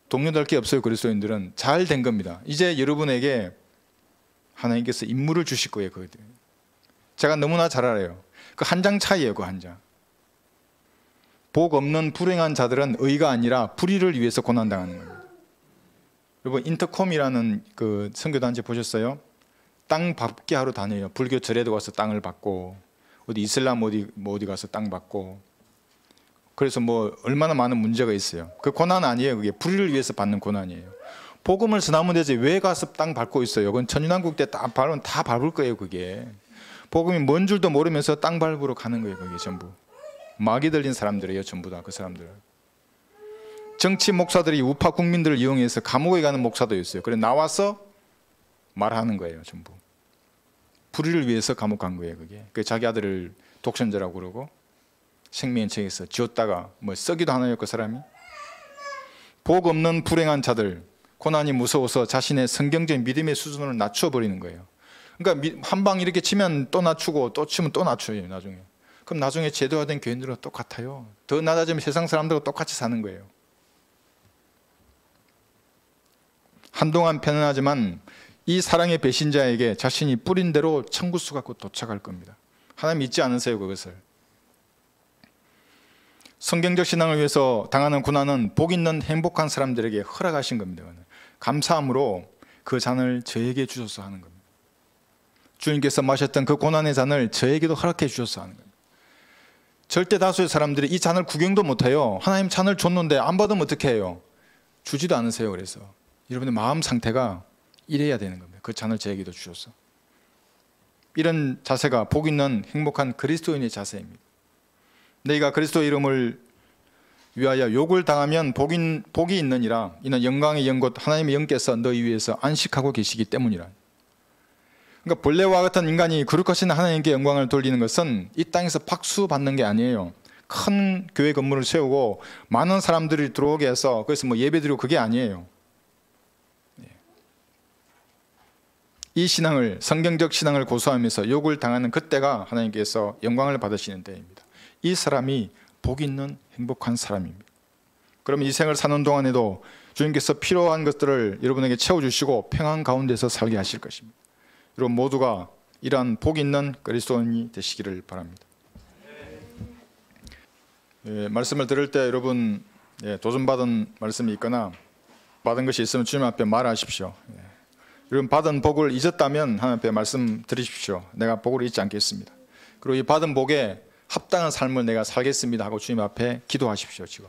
A: 동료될 게 없어요. 그리스도인들은 잘 된 겁니다. 이제 여러분에게 하나님께서 임무를 주실 거예요. 그것들. 제가 너무나 잘 알아요. 그 한 장 차이예요. 그 한 장. 복 없는 불행한 자들은 의가 아니라 불의를 위해서 고난당하는 겁니다. 여러분 인터콤이라는 그 선교단체 보셨어요? 땅 밟게 하러 다녀요. 불교 절에도 가서 땅을 밟고 어디 이슬람 어디 가서 땅 밟고. 그래서 뭐 얼마나 많은 문제가 있어요. 그 고난 아니에요. 그게 불의를 위해서 받는 고난이에요. 복음을 전하면 되지 왜 가서 땅 밟고 있어요? 그건 천연왕국 때 다 밟으면 다 밟을 거예요. 그게 복음이 뭔 줄도 모르면서 땅 밟으러 가는 거예요. 그게 전부 마귀 들린 사람들이에요. 전부 다 그 사람들. 정치 목사들이 우파 국민들을 이용해서 감옥에 가는 목사도 있어요. 그래 나와서 말하는 거예요. 전부 불의를 위해서 감옥 간 거예요. 그게 그 자기 아들을 독선자라고 그러고 생명책에서 지었다가 뭐 썩기도 하나요? 그 사람이. 복 없는 불행한 자들, 고난이 무서워서 자신의 성경적인 믿음의 수준을 낮춰버리는 거예요. 그러니까 한 방 이렇게 치면 또 낮추고 또 치면 또 낮춰요. 나중에 그럼 나중에 제도화된 교인들은 똑같아요. 더 낮아지면 세상 사람들과 똑같이 사는 거예요. 한동안 편안하지만 이 사랑의 배신자에게 자신이 뿌린 대로 청구수가 곧 도착할 겁니다. 하나님 잊지 않으세요, 그것을. 성경적 신앙을 위해서 당하는 고난은 복 있는 행복한 사람들에게 허락하신 겁니다. 감사함으로 그 잔을 저에게 주셔서 하는 겁니다. 주님께서 마셨던 그 고난의 잔을 저에게도 허락해 주셔서 하는 겁니다. 절대 다수의 사람들이 이 잔을 구경도 못해요. 하나님 잔을 줬는데 안 받으면 어떻게 해요? 주지도 않으세요. 그래서 여러분의 마음 상태가 이래야 되는 겁니다. 그 잔을 저에게도 주셔서. 이런 자세가 복 있는 행복한 그리스도인의 자세입니다. 너희가 그리스도 이름을 위하여 욕을 당하면 복이 있느니라. 이는 영광의 영 곧 하나님의 영께서 너희 위에서 안식하고 계시기 때문이라. 그러니까 본래와 같은 인간이 거룩하신 하나님께 영광을 돌리는 것은 이 땅에서 박수 받는 게 아니에요. 큰 교회 건물을 세우고 많은 사람들이 들어오게 해서 그래서 뭐 예배드리고 그게 아니에요. 이 신앙을, 성경적 신앙을 고수하면서 욕을 당하는 그때가 하나님께서 영광을 받으시는 때입니다. 이 사람이 복 있는 행복한 사람입니다. 그럼 이 생을 사는 동안에도 주님께서 필요한 것들을 여러분에게 채워주시고 평안 가운데서 살게 하실 것입니다. 여러분 모두가 이러한 복 있는 그리스도인이 되시기를 바랍니다. 말씀을 들을 때 여러분 도전받은 말씀이 있거나 받은 것이 있으면 주님 앞에 말하십시오. 여러분 받은 복을 잊었다면 하나님 앞에 말씀 드리십시오. 내가 복을 잊지 않겠습니다. 그리고 이 받은 복에 합당한 삶을 내가 살겠습니다 하고 주님 앞에 기도하십시오. 지금